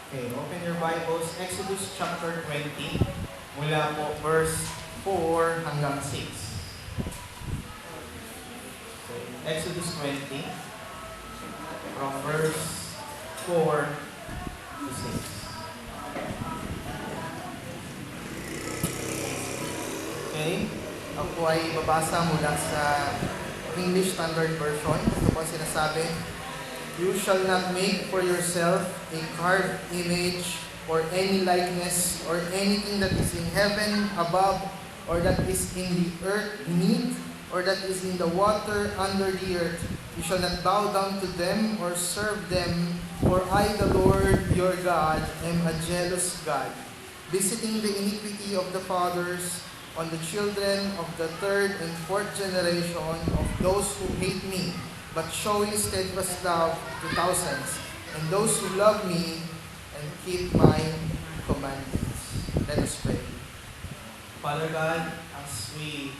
Okay, open your Bibles, Exodus chapter 20, mula po verse 4 hanggang 6. Okay, Exodus 20, from verse 4 to 6. Okay, ako ay babasa mula sa English Standard Version. Ito po sinasabi, "You shall not make for yourself a carved image or any likeness or anything that is in heaven above or that is in the earth beneath or that is in the water under the earth. You shall not bow down to them or serve them, for I, the Lord your God, am a jealous God, visiting the iniquity of the fathers on the children of the third and fourth generation of those who hate me, but showing steadfast love to thousands, and those who love me and keep my commandments." Let us pray. Father God, as we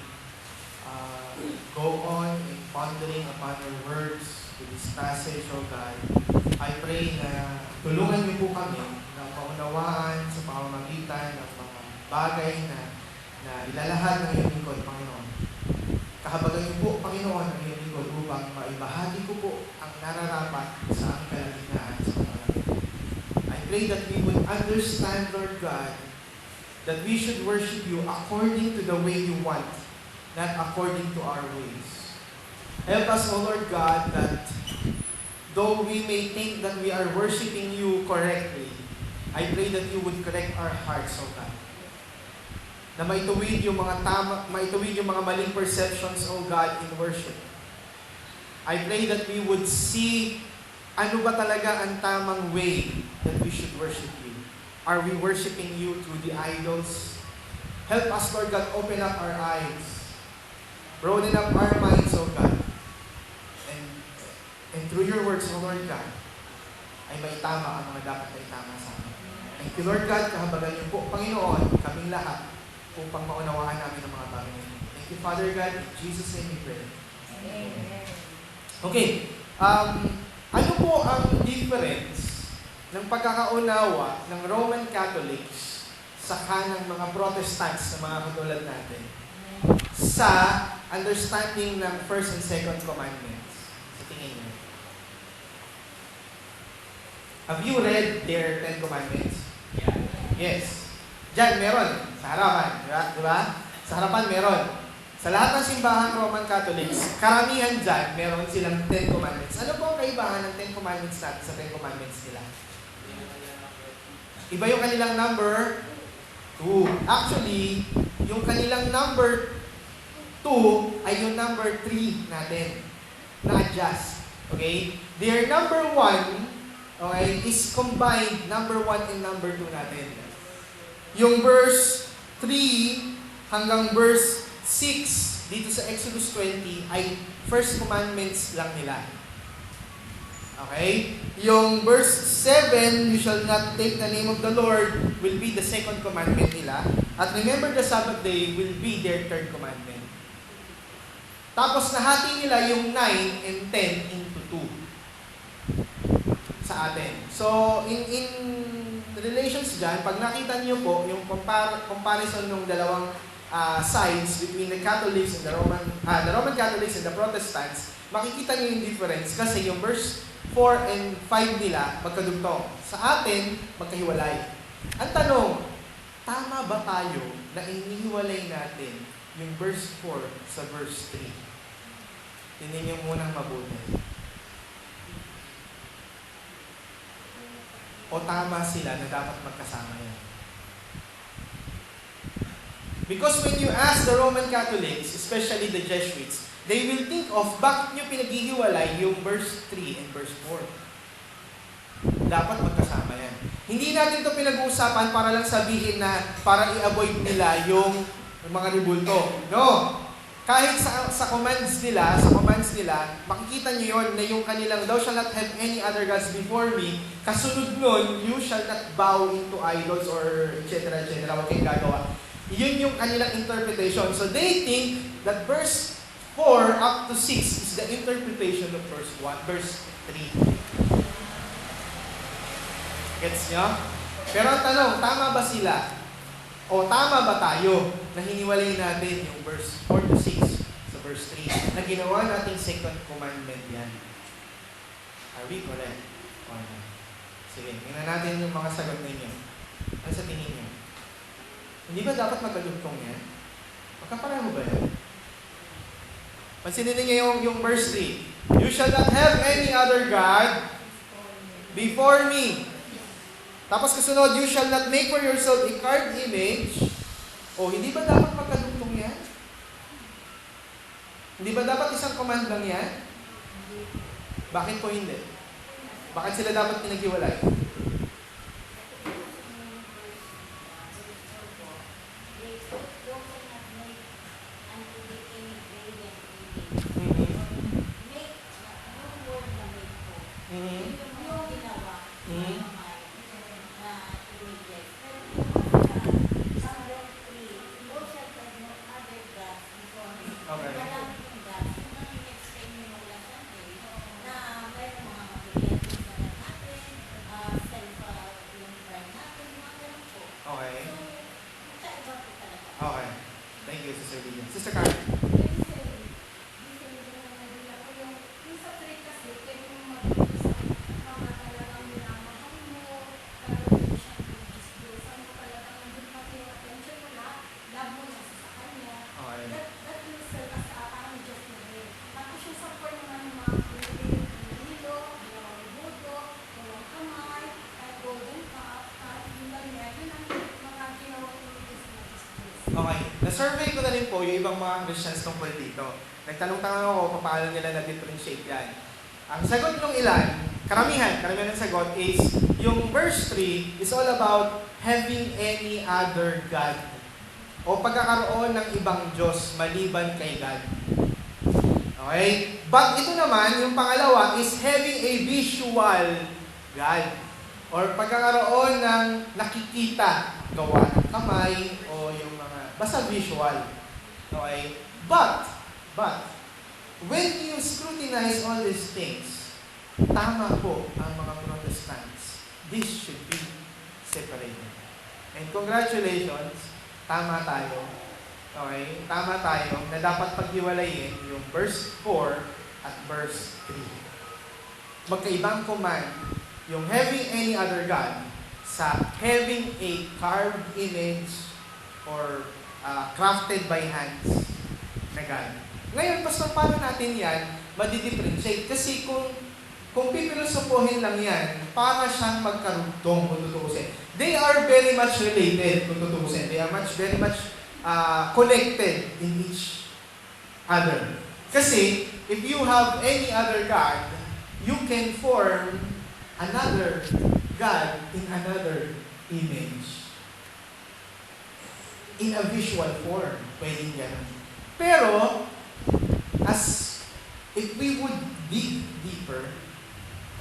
go on in pondering upon your words to this passage, O God, I pray na tulungan niyo po kami na maunawaan sa pamamagitan ng mga bagay na ilalahad ng iyong lingkod, Panginoon. Kahabagan niyo po, Panginoon, ang iyong lingkod upang maibahagi ko po ang nararapat sa aming kalagitnaan sa pangalan. I pray that we would understand, Lord God, that we should worship you according to the way you want, not according to our ways. Help us, O Lord God, that though we may think that we are worshiping you correctly, I pray that you would correct our hearts, O God. Na maituwid yung mga maling perceptions, O God, in worship. I pray that we would see ano ba talaga ang tamang way that we should worship you. Are we worshiping you through the idols? Help us, Lord God, open up our eyes. Broaden up our minds, O God. And through your words, O Lord God, ay maitama ang mga dapat na itama sa amin. Thank you, Lord God, kahabagan niyo po, Panginoon, kaming lahat, upang maunawaan namin ang mga bagay na ito. Thank you, Father God. In Jesus' name we pray. Amen. Okay. Ano po ang difference ng pagkakaunawa ng Roman Catholics sa kanang mga Protestants na mga katulad natin sa understanding ng first and second commandments? Sa tingin niyo. Have you read their 10 commandments? Yeah. Yes. Diyan, meron. Sa harapan. Diba? Sa harapan, meron. Sa lahat ng simbahan Roman Catholics, karamihan dyan, meron silang 10 commandments. Ano po ang kaibahan ng 10 commandments natin sa 10 commandments nila? Iba yung kanilang number 2. Actually, yung kanilang number 2 ay yung number 3 natin. Na-adjust. Okay? Their number 1, okay, is combined number 1 and number 2 natin. Yung verse 3 hanggang verse 6 dito sa Exodus 20 ay first commandments lang nila. Okay? Yung verse 7, "You shall not take the name of the Lord," will be the second commandment nila. At "Remember the Sabbath day" will be their third commandment. Tapos nahati nila yung 9 and 10 into 2 sa atin. So, in relations dyan, pag nakita niyo po yung comparison ng dalawang sides between the Catholics and the Roman Catholics and the Protestants, makikita niyo yung difference kasi yung verse 4 and 5 nila magkadugtong. Sa atin, magkahiwalay. Ang tanong, tama ba tayo na inihiwalay natin yung verse 4 sa verse 3? Tingnan niyo munang mabuti. O tama sila na dapat magkasama yan? Because when you ask the Roman Catholics, especially the Jesuits, they will think of bakit nyo pinaghihiwalay yung verse 3 and verse 4. Dapat magkasama yan. Hindi natin ito pinag-uusapan para lang sabihin na para i-avoid nila yung mga ribulto. No! Kahit sa commands nila, makikita nyo yun na yung kanilang "Thou shall not have any other gods before me," kasunod nun, "You shall not bow into idols," or etc. Huwag kayong gagawa. Yun yung kanilang interpretation. So they think that verse 4 up to 6 is the interpretation of verse 1, verse 3. Gets nyo? Pero ang tanong, tama ba sila? O tama ba tayo na hiniwalay natin yung verse 4 to 6 sa verse 3 na ginawa nating second commandment yan? Are we correct? Or not? Sige, tingnan natin yung mga sagot ninyo. Ano sa tingin nyo? Hindi ba dapat magkadugtong yan? Magkapareho ba yan? Pansinin niyo yung verse 3. You shall not have any other God before me. Tapos kasunod, you shall not make for yourself a carved image. O, hindi ba dapat magkadugtong yan? Hindi ba dapat isang command lang yan? Bakit po hindi? Bakit sila dapat pinaghiwalay? Okay. Thank you, Sister Vivian. Sister Karen. Okay. Na-survey ko na rin po yung ibang mga Christians tungkol dito. Nagtanong-tanong ako paano nila na-differentiate yan. Ang sagot ng ilan, karamihan ng sagot is, yung verse 3 is all about having any other God. O pagkakaroon ng ibang Diyos maliban kay God. Okay? But ito naman, yung pangalawa is having a visual God. Or pagkakaroon ng nakikita, gawa ng kamay, o yung mga, basta visual. Okay? But, when you scrutinize all these things, tama po ang mga Protestants. This should be separated. And congratulations, tama tayo. Okay? Tama tayo na dapat paghiwalayin yung verse 4 at verse 3. Magkaibang command yung having any other God sa having a carved image or crafted by hands na God. Ngayon, Pastor, paano natin yan madidifferentiate? Kasi kung pipilosopohin lang yan, para siyang magkarugtong kung tutuusin. They are very much related kung tutuusin. They are very much connected in each other. Kasi, if you have any other God, you can form another God in another image. In a visual form. Pwedeng ganun. Pero, if we would dig deeper,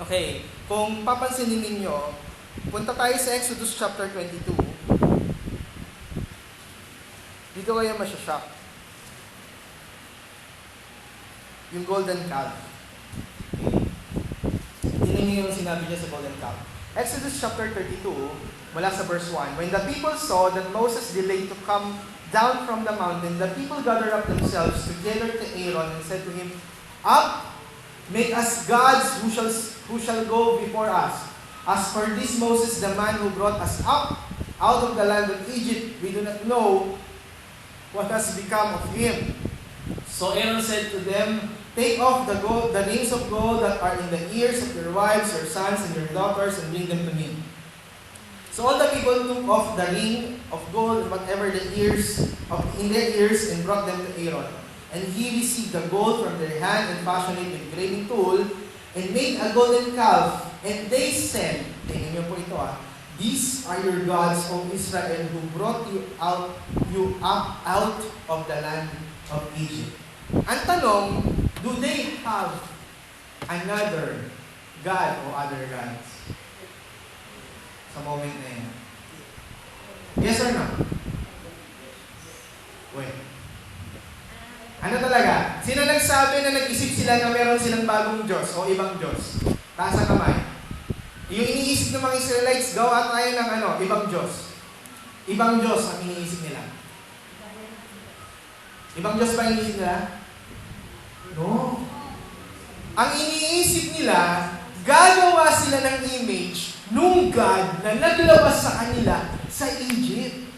okay, kung papansinin ninyo, punta tayo sa Exodus chapter 22. Dito kayo masyashock. Yung golden calf. Tingnan niyo yung sinabi niya sa golden calf. Exodus chapter 32, mula sa verse 1. When the people saw that Moses delayed to come down from the mountain, the people gathered up themselves together to Aaron and said to him, Up, make us gods who shall go before us. As for this Moses, the man who brought us up out of the land of Egypt, we do not know what has become of him. So Aaron said to them, Take off the rings of gold that are in the ears of your wives, your sons, and your daughters, and bring them to me. So all the people took off the ring of gold and whatever in their ears and brought them to Aaron. And he received the gold from their hand and fashioned it with graving tool and made a golden calf. And they said, tingnan niyo po ito These are your gods, O Israel, who brought you up out of the land of Egypt. Ang tanong, do they have another God o other gods? Sa moment na yan. Yes or no? Wait. Ano talaga? Sino nagsabi na nag-isip sila na meron silang bagong Diyos o ibang Diyos? Taas ang kamay. Yung iniisip ng mga Israelites, gawa tayo ng ibang Diyos. Ibang Diyos ang iniisip nila. Ibang Diyos ba iniisip nila? No. Ang iniisip nila, gagawa sila ng image nung God na naglabas sa kanila sa Egypt.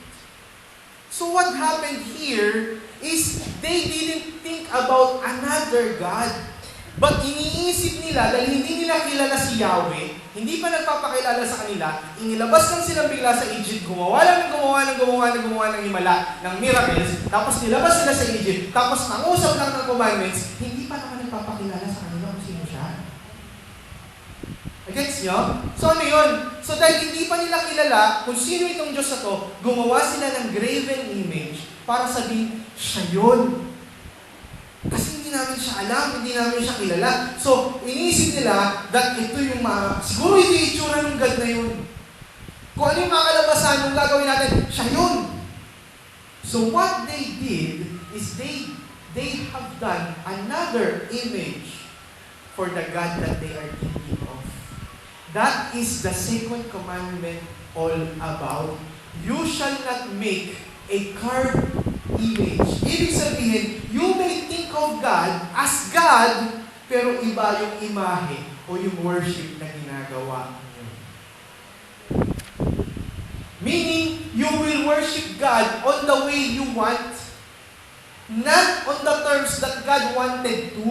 So what happened here is they didn't think about another God. But iniisip nila, dahil hindi nila kilala si Yahweh, hindi pa nagpapakilala sa kanila, inilabas lang silang bigla sa Egypt, gumawa ng himala, ng miracles, tapos nilabas sila sa Egypt, tapos nangusap lang ng commandments, hindi pa naman nagpapakilala sa kanila kung sino siya. Gets nyo? So ano yun? So dahil hindi pa nila kilala kung sino itong Diyos na to, gumawa sila ng graven image para sabihin, siya yun. Kasi hindi namin siya alam, hindi namin siya kilala. So, iniisip nila that ito yung siguro ito yung itsura ng God na yun. Kung ano yung makakalabasan, yung gagawin natin, siya yun. So, what they did is they have done another image for the God that they are thinking of. That is the second commandment all about. You shall not make a carved image. Ibig sabihin, you may think of God as God, pero iba yung imahe o yung worship na ginagawa niyo. Meaning, you will worship God on the way you want, not on the terms that God wanted to.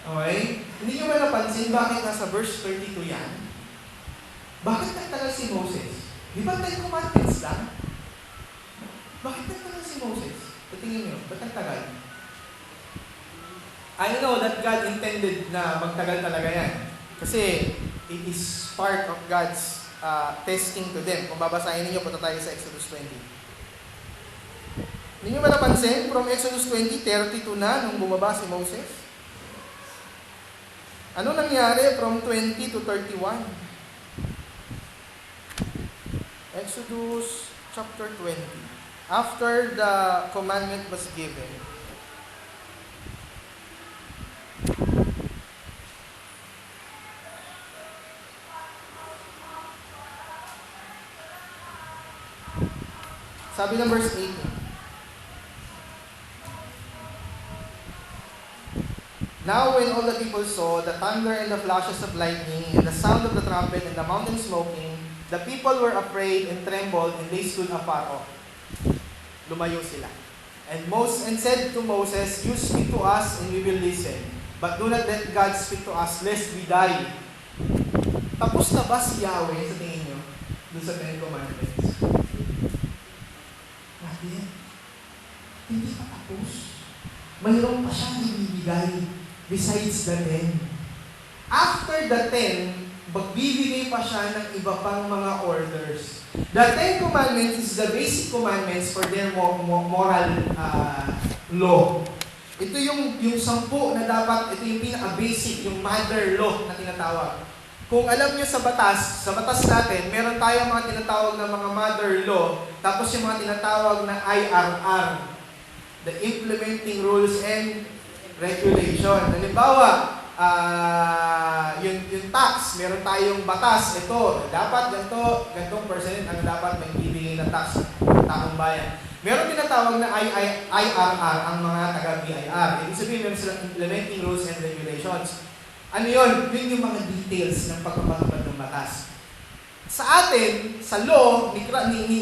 Okay? Hindi nyo ba napansin bakit nasa verse 32 yan? Bakit nagtagal si Moses? Di ba 10 commandments lang? Bakit nagtagal si Moses? Patingin nyo, ba't nagtagal? I know that God intended na magtagal talaga yan. Kasi it is part of God's testing to them. Kung babasahin ninyo, punta tayo sa Exodus 20. Hindi nyo ba napansin? From Exodus 20, 32 na, nung bumaba si Moses. Ano nangyari from 20 to 31? Exodus chapter 20. After the commandment was given, sabi ng verse 18, now when all the people saw the thunder and the flashes of lightning and the sound of the trumpet and the mountain smoking, the people were afraid and trembled, and they stood afar off. Lumayo sila. And said to Moses, you speak to us and we will listen. But do not let God speak to us lest we die. Tapos na ba si Yahweh sa tingin nyo? Doon sa 10 commandments. Bakit? Hindi pa tapos. Mayroon pa siyang ibibigay besides the 10. After the 10, magbibigay pa siya ng iba pang mga orders. The 10 commandments is the basic commandments for their moral law. Ito yung 10 na dapat, ito yung pinaka-basic, yung mother law na tinatawag. Kung alam niyo sa batas natin, meron tayong mga tinatawag na mga mother law, tapos yung mga tinatawag na IRR, the Implementing Rules and Regulation. Halimbawa, yung tax, meron tayong batas, ito, dapat gantong percent ang dapat magbibigay ng tax ng taong bayan. Meron tinatawag na IRR ang mga taga-BIR. Ibig sabihin, meron silang implementing rules and regulations. Ano yun? Yun yung mga details ng pagpapatupad ng batas. Sa atin, sa law ni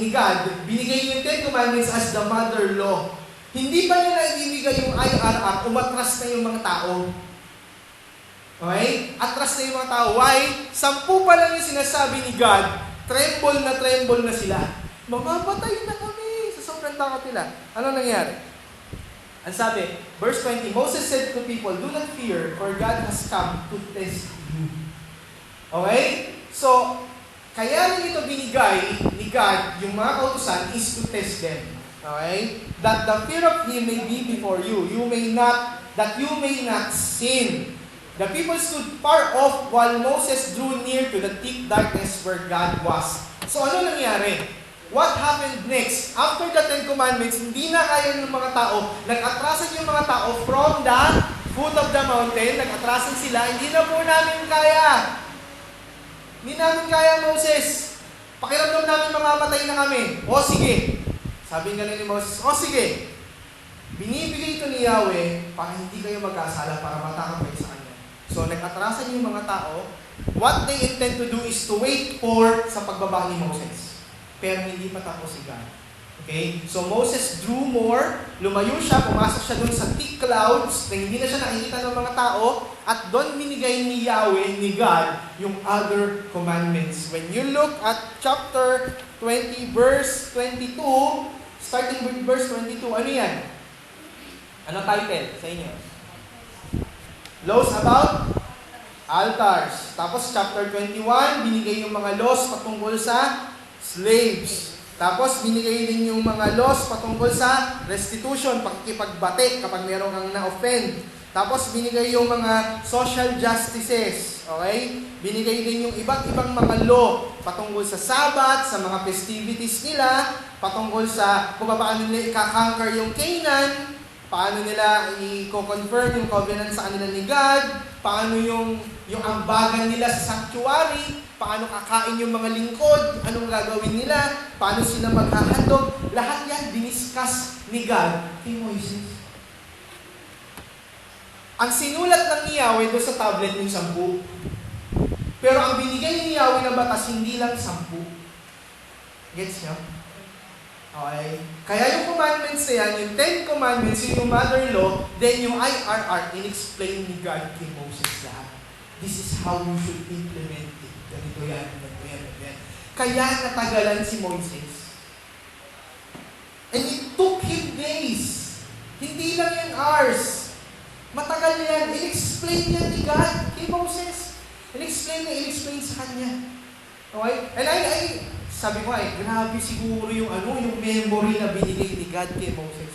God, binigay yung 10 commandments as the mother law. Hindi pa nila ibibigay yung IRR, umatras na yung mga tao. Okay? Atras na yung mga tao. Why? 10 pa lang yung sinasabi ni God, tremble na sila. Mamamatay na kami sa sobrang takot nila. Ano nangyari? Ang sabi, verse 20, Moses said to people, do not fear, for God has come to test you. Okay? So, kaya rin ito binigay ni God, yung mga kautusan, is to test them. Okay? That the fear of Him may be before you. That you may not sin. The people stood far off while Moses drew near to the thick darkness where God was. So ano nangyari? What happened next? After the 10 commandments, hindi na kaya ng mga tao, nag-atrasan yung mga tao from the foot of the mountain, nag-atrasan sila, hindi na po namin kaya. Hindi namin kaya, Moses. Pakiramdam namin mamamatay na kami. O sige. Sabi nga ni Moses, o sige. Binibigay ito ni Yahweh para hindi kayo magkasala, para matakam kayo sa kanya. So, nag-atrasan yung mga tao. What they intend to do is to wait for sa pagbaba ni Moses. Pero hindi pa tapos si God. Okay? So, Moses drew more, lumayo siya, pumasok siya dun sa thick clouds, na hindi na siya nakikita ng mga tao, at doon binigay ni Yahweh, ni God, yung other commandments. When you look at chapter 20, verse 22, starting with verse 22, ano yan? Ano title sa inyo? Laws about altars. Tapos chapter 21, binigay yung mga laws patungkol sa slaves. Tapos, binigay din yung mga laws patungkol sa restitution, pakikipagbati kapag meron kang na-offend. Tapos, binigay yung mga social justices. Okay? Binigay din yung iba't ibang mga law patungkol sa Sabbath, sa mga festivities nila, patungkol sa kung paano nila ikakanker yung Canaan, paano nila i-confirm yung covenant sa kanila ni God, paano yung ambagan nila sa sanctuary, paano kakain yung mga lingkod, anong gagawin nila, paano sila maghahandog, lahat yan diniscuss ni God kay Moises. Ang sinulat ng ni Yahweh doon sa tablet yung 10. Pero ang binigay ni Yahweh na batas, hindi lang 10. Gets nyo? Okay? Kaya yung commandments na yan, yung 10 commandments, yung mother law, then yung IRR, in-explain ni God kay Moses lahat. This is how you should implement it. Ganito yan. Kaya natagalan si Moises. And it took him days. Hindi lang yung hours. Matagal yan. In-explain yan ni God kay Moses. In-explain sa kanya. Okay? And sabi ko grabe siguro yung memory na binigay ni God kay Moses.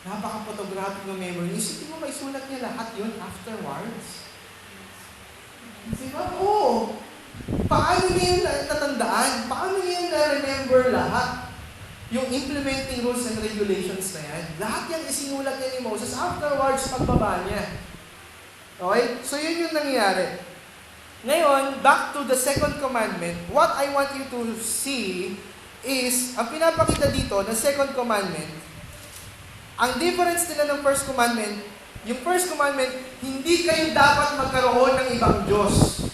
Napaka-photographic ng memory. Isipin mo, maisulat niya lahat yun afterwards. Diba? Oo. Paano niya yung natandaan? Paano niya yung na-remember lahat? Yung implementing rules and regulations na yan. Lahat yan isinulat niya ni Moses afterwards pagbaba niya. Okay? So yun yung nangyari. Ngayon, back to the second commandment, what I want you to see is, ang pinapakita dito ng second commandment, ang difference nila ng first commandment, yung first commandment, hindi kayo dapat magkaroon ng ibang Diyos.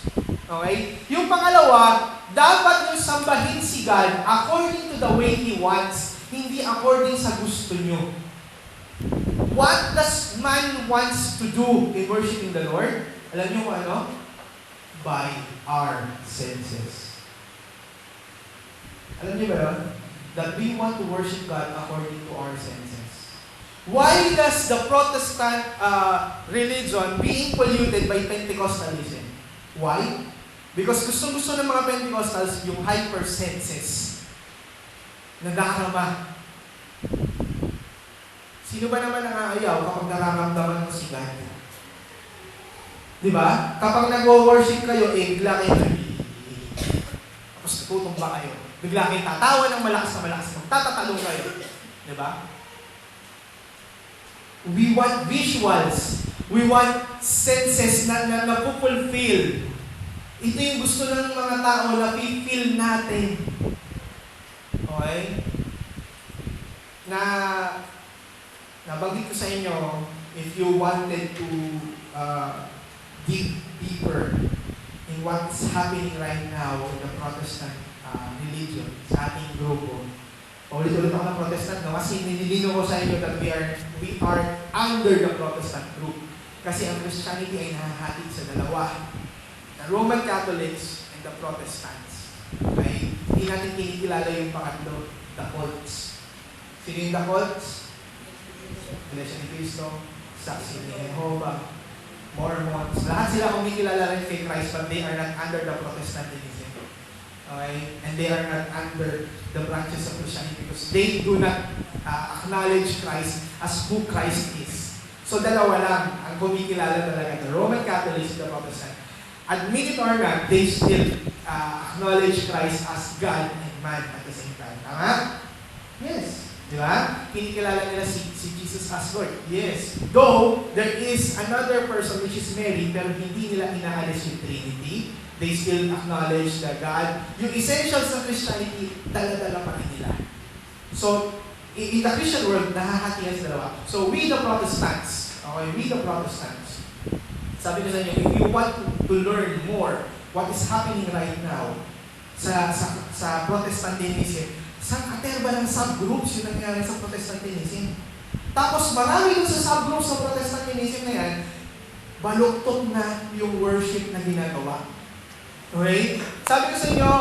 Okay? Yung pangalawa, dapat nyo sambahin si God according to the way He wants, hindi according sa gusto nyo. What does man wants to do in worshiping the Lord? Alam nyo kung ano? By our senses. Alam niyo ba yun? That we want to worship God according to our senses. Why does the Protestant religion being polluted by Pentecostalism? Why? Because gusto ng mga Pentecostals yung hypersenses. Nagkakarama. Sino ba naman nakaayaw kapag nararamdaman mo si God? Diba? Kapag nag-worship kayo, bigla kayo tapos tutumba kayo. Bigla kayo tatawa ng malakas, magtatatalong kayo. Diba? We want visuals. We want senses na napupulfill. Ito yung gusto ng mga tao na feel natin. Okay? Nabanggit ko sa inyo, if you wanted to dig deeper in what's happening right now in the Protestant religion, sa ating grupo. Ulit-ulit ako ng Protestant, no? Kasi nililino ko sa inyo that we are under the Protestant group. Kasi ang Christianity ay nahahati sa dalawa. The Roman Catholics and the Protestants. Okay? Hindi natin kinikilala yung pangatlo, the cults. Sino yung the cults? Iglesia ni Cristo, Saksi ni Jehovah, Mormons. Lahat sila kumikilala rin kay Christ, but they are not under the Protestantism. Okay? And they are not under the branches of Christianity because they do not acknowledge Christ as who Christ is. So dalawa lang ang kumikilala talaga, the Roman Catholics and the Protestant. Admit it or not, they still acknowledge Christ as God and man at the same time. Tama? Yes. Di ba? Kinikilala nila si Jesus as Lord. Yes. Though, there is another person which is Mary, pero hindi nila inaalis yung Trinity. They still acknowledge that God, yung essentials ng Christianity, dala-dala pa rin nila. So, in the Christian world, nahahati yan sa dalawa. So, we the Protestants, sabi ko sa inyo, if you want to learn more what is happening right now sa Protestantism, sa katerba ng subgroups yung nangyari sa Protestantism. Tapos marami dun sa subgroups sa Protestantism na yan, baluktot na yung worship na ginagawa. Okay? Sabi ko sa inyo,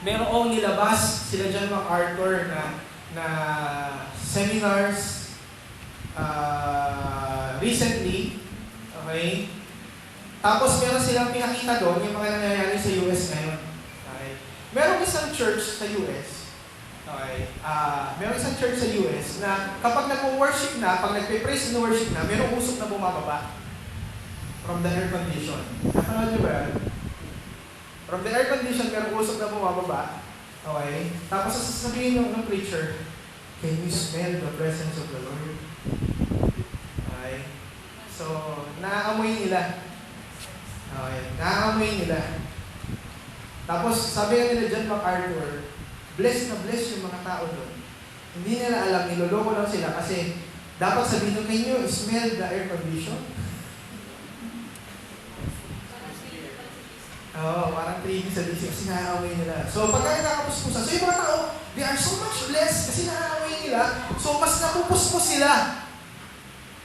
merong nilabas sila John MacArthur na seminars recently. Okay? Tapos meron silang pinakita doon yung mga nangyayari sa US ngayon. Okay? Merong isang church sa US. Okay? Merong isang church sa US na kapag nag-worship na, pag nagpe-praise and worship na, merong usok na bumababa from the air condition. Napanood niyo ba yan? From the air condition, merong usok na bumababa. Okay? Tapos sasabihin ng preacher, can you smell the presence of the Lord? Okay? So, naaamoy nila. Okay, naaamoy nila. Tapos, sabi nga nila John MacArthur, bless na bless yung mga tao doon. Hindi nila alam, niloloko lang sila kasi dapat sabihin nyo, can you smell the air condition? Parang 3D sa DC kasi naaamoy nila. So, pagka nakapuspusan, so yung mga tao, they are so much blessed kasi naaamoy nila, so mas napupuspos sila.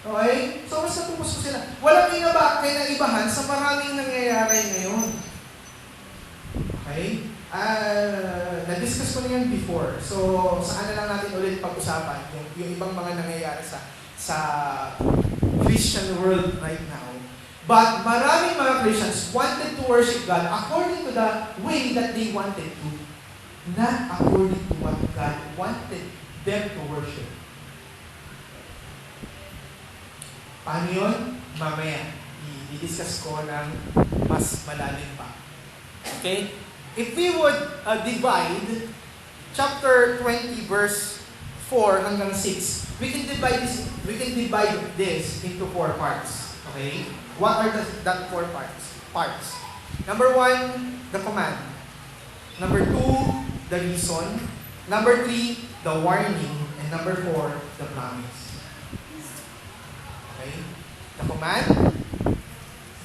Okay? So, mas napupuspos sila. Walang kinaibahan sa maraming nangyayari ngayon. Okay? Na-discuss ko na yan before. So, saan na lang natin ulit pag-usapan yung ibang mga nangyayari sa Christian world right now. But maraming mga Christians wanted to worship God according to the way that they wanted to. Not according to what God wanted them to worship. Paano yun? Mamaya, i-discuss ko ng mas malalim pa. Okay? If we would divide chapter 20 verse 4 hanggang 6, we can divide this into 4 parts. Okay? What are that 4 parts? Number 1, the command. Number 2, the reason. Number 3, the warning. And number 4, the promise. Okay? The command,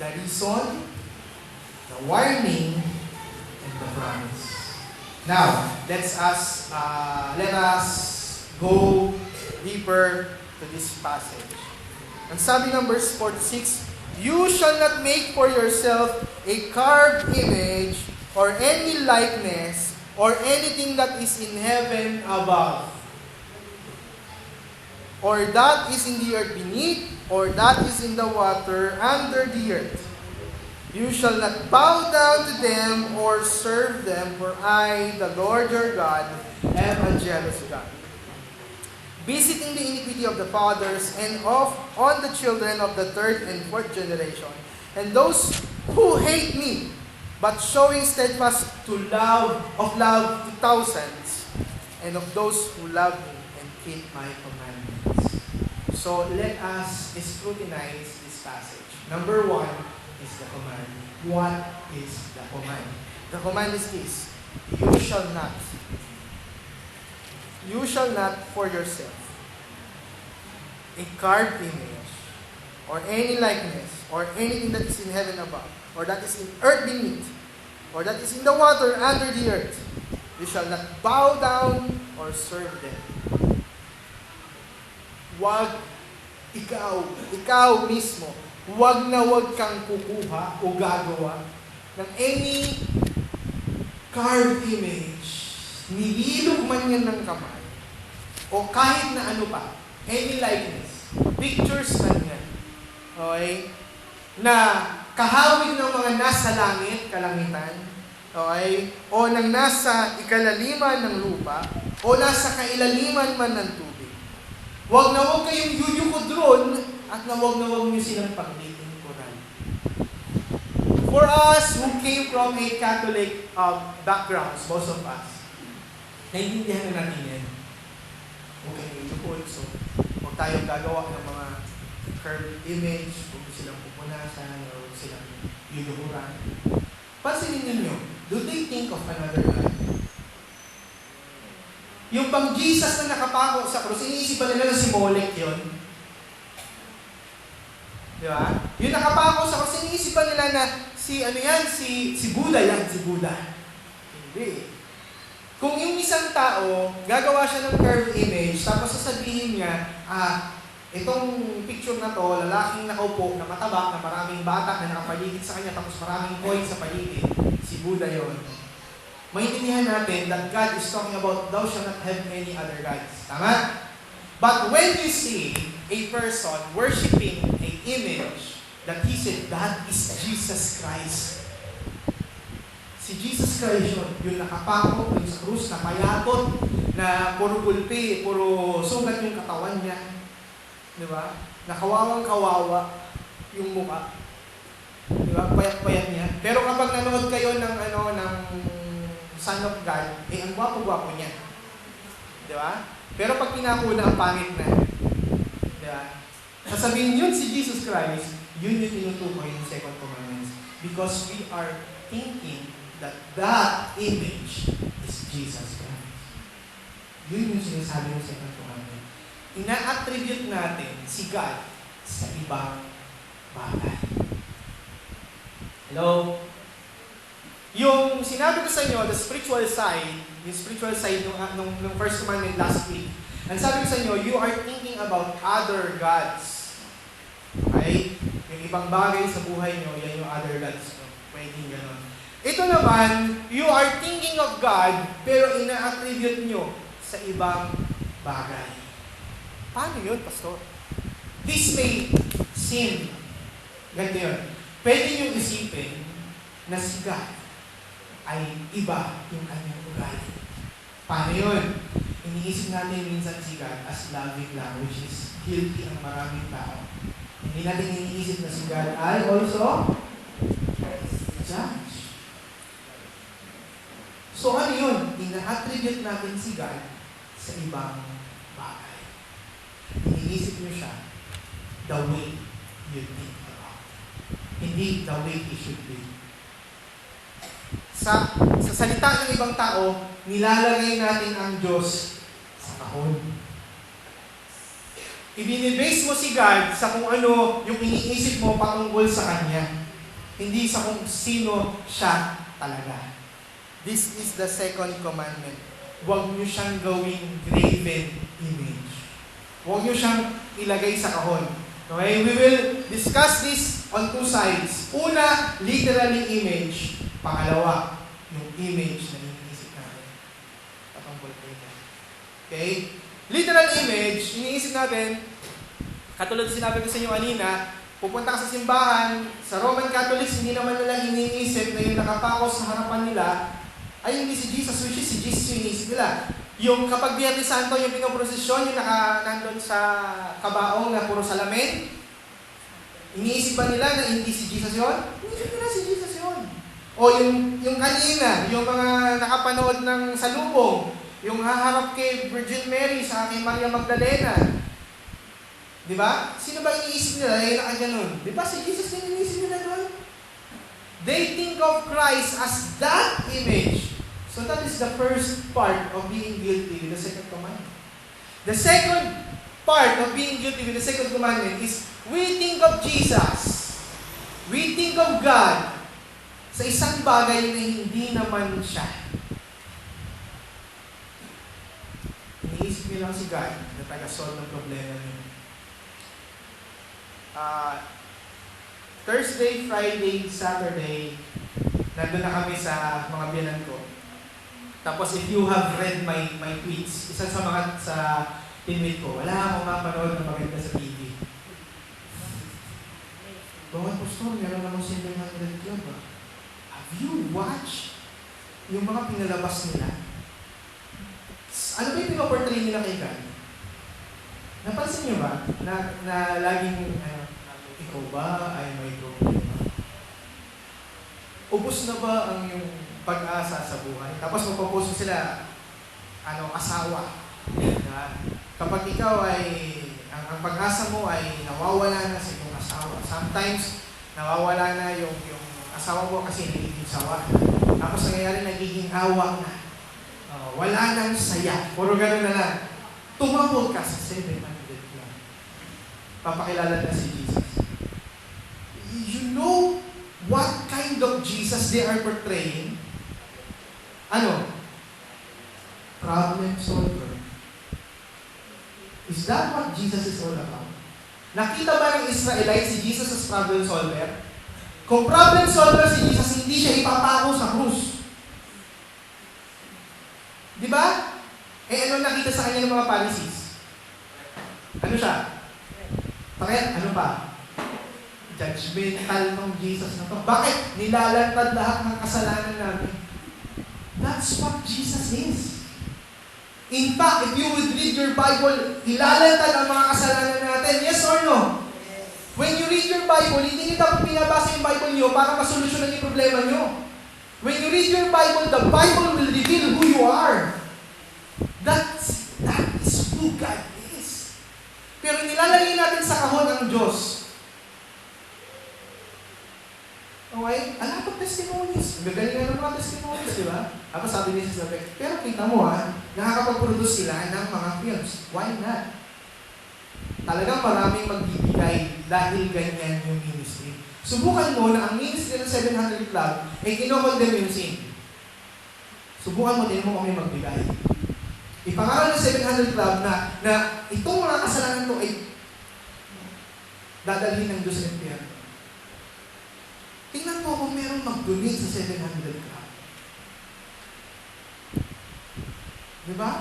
the reason, the warning, and the promise. Now, let us go deeper to this passage. Ang sabi ng verse 46, you shall not make for yourself a carved image or any likeness or anything that is in heaven above, or that is in the earth beneath, or that is in the water under the earth. You shall not bow down to them or serve them, for I, the Lord your God, am a jealous God, visiting the iniquity of the fathers and on the children of the 3rd and 4th generation, and those who hate me, but showing steadfast love to thousands, and of those who love me and keep my commandments. So let us scrutinize this passage. Number 1 is the command. What is the command? The command is this: you shall not for yourself a carved image, or any likeness, or anything that is in heaven above, or that is in earth beneath, or that is in the water under the earth. You shall not bow down or serve them. Ikaw mismo, wag na wag kang kukuha o gagawa ng any carved image, nililog man yan ng kamay, o kahit na ano pa, any likeness, pictures man yan, okay, na kahawig ng mga nasa langit, kalangitan, okay, o ng nasa ikalaliman ng lupa, o nasa kailaliman man ng tubig. Huwag na huwag kayong yuyukod ron, at na huwag nyo silang paglilingkuran. For us who came from a Catholic backgrounds, most of us, naiintindihan na natin yan. huwag kayong iluhod. So, huwag tayong gagawa ng mga curved image, huwag silang pupunasan, o huwag silang iluhuran. Pansinin ninyo, do they think of another God? Yung bang Jesus na nakapako sa krus, iniisip ba nila na si Molech yun? Di ba? Yung nakapako sa krus, iniisip ba nila na si Buddha yan, si Buddha? Hindi. Kung yung isang tao, gagawa siya ng curved image, tapos sasabihin niya, itong picture na to, lalaking nakaupo, na mataba, na maraming bata na nakapaligid sa kanya, tapos maraming coins sa paligid, si Buddha yon. Maintindihan natin that God is talking about, thou shalt not have any other gods. Tama? But when you see a person worshiping an image, that he said, that is Jesus Christ. Si Jesus Christ yun, yung nakapako, yung sa krus, na payatot, na puro gulpi, puro sugat yung katawan niya. Di ba? Nakawawang-kawawa yung mukha. Di ba? Payat-payat niya. Pero kapag nanood kayo ng Son of God, ang gwapo-gwapo niya. Di ba? Pero pag pinakuna, ang pangit na. Di ba? Sasabihin yun si Jesus Christ, yun yung tinutukoy ng second commandments. Because we are thinking that image is Jesus Christ. Yun yung sinasabi ng second commandment. Ina-attribute natin si God sa ibang bagay. Hello? Yung sinabi ko sa inyo, the spiritual side, yung spiritual side nung first commandment last week, ang sabi ko sa inyo, you are thinking about other gods. Okay? Yung ibang bagay sa buhay nyo, yan yung other gods. Pwedeng gano'n. Ito naman, you are thinking of God, pero ina-attribute nyo sa ibang bagay. Paano yun, Pastor? This may seem, ganito yun. Pwede nyo isipin na si God ay iba yung kanyang ugali. Paano yun? Iniisip natin minsan si God as loving languages. Guilty ang maraming tao. Hindi natin iniisip na si God ay also judge. So ano yun? Ina-attribute natin si God sa ibang bagay. Iniisip niyo siya the way you think about. Hindi the way he should be. Sa salita ng ibang tao, nilalagay natin ang Diyos sa kahon. Ibinibase mo si God sa kung ano yung iniisip mo patungkol sa Kanya. Hindi sa kung sino siya talaga. This is the second commandment. Huwag niyo siyang gawing graven image. Huwag niyo siyang ilagay sa kahon. Okay? We will discuss this on two sides. Una, literally image. Pangalawa, yung image na iniisip natin. Patungkol kayo. Okay? Literal image, iniisip natin, katulad sinabi ko sa inyo kanina, pupunta ka sa simbahan, sa Roman Catholics, hindi naman nila iniisip na yung nakapakos sa harapan nila, ay hindi si Jesus, which is si Jesus yung iniisip nila. Yung kapag Biyernes Santo, yung pinoprosesyon, yung nandun sa kabaong na puro salamin, iniisip ba nila na hindi si Jesus yun? Iniisip nila si Jesus yun. O yung kanina, yung mga nakapanood ng salubong, yung haharap kay Virgin Mary sa kay Maria Magdalena. Di ba? Sino ba iniisip nila? Ay, nakaganon. Di ba? Si Jesus yung iniisip nila doon. They think of Christ as that image. So that is the first part of being guilty with the second commandment. The second part of being guilty with the second commandment is we think of Jesus. We think of God sa isang bagay na hindi naman siya. Iniisip niyo lang si God na taga-solve ng problema niyo. Thursday, Friday, Saturday, nandun na kami sa mga biyanan ko. Tapos if you have read my tweets, isa sa mga sa teammate ko, wala akong mapanood na maganda sa TV. Bawat pastor, meron namang 700 club ba? Have you watched yung mga pinalabas nila? Ano ba yung pinaportray nila kay God? Napansin niyo ba na laging ikaw ba ay may problema? Ubus na ba ang yung pag-asa sa buhay? Tapos magpapost sila asawa. Kapag ikaw ay, ang pag-asa mo ay nawawala na sa iyong asawa. Sometimes, nawawala na yung asawa mo kasi nagiging sawa. Tapos nangyayari, nagiging awa na. Wala nang saya. Puro gano'n na lang. Tumawag ka sa 700 Club. Papakilala na si Jesus. You know what kind of Jesus they are portraying? Ano? Problem solver. Is that what Jesus is all about? Nakita ba ng Israelites si Jesus as problem solver? Kung problem solver si Jesus, hindi siya ipapako sa krus. Di ba? Ano nakita sa kanya ng mga Pharisees? Ano siya? Bakit? Ano pa? Judgmental ng Jesus na to. Bakit? Nilalantad lahat ng kasalanan namin. That's what Jesus is. In fact, if you would read your Bible, ilalantad ang mga kasalanan natin. Yes or no? When you read your Bible, hindi niyo dapat pinabasa yung Bible niyo para masolusyonan yung problema niyo. When you read your Bible, the Bible will reveal who you are. That is who God is. Pero nilalagay natin sa kahon ang Diyos. Okay? A lot of testimonies. Gagaling ng mga testimonies, di ba? Tapos sabi ni Sister Beck, pero kita mo nakakapag-produce sila ng mga films. Why not? Talagang maraming magbibigay dahil ganyan yung ministry. Subukan mo na ang ministry ng 700 Club ay kinokondem yung sin. Subukan mo din mo kami magbigay. Ipangaral ng 700 Club na itong mga kasalanan to ay dadalhin ng Diyos sa impyerno. Tingnan mo kung meron mag-donate sa 700 Club. Diba?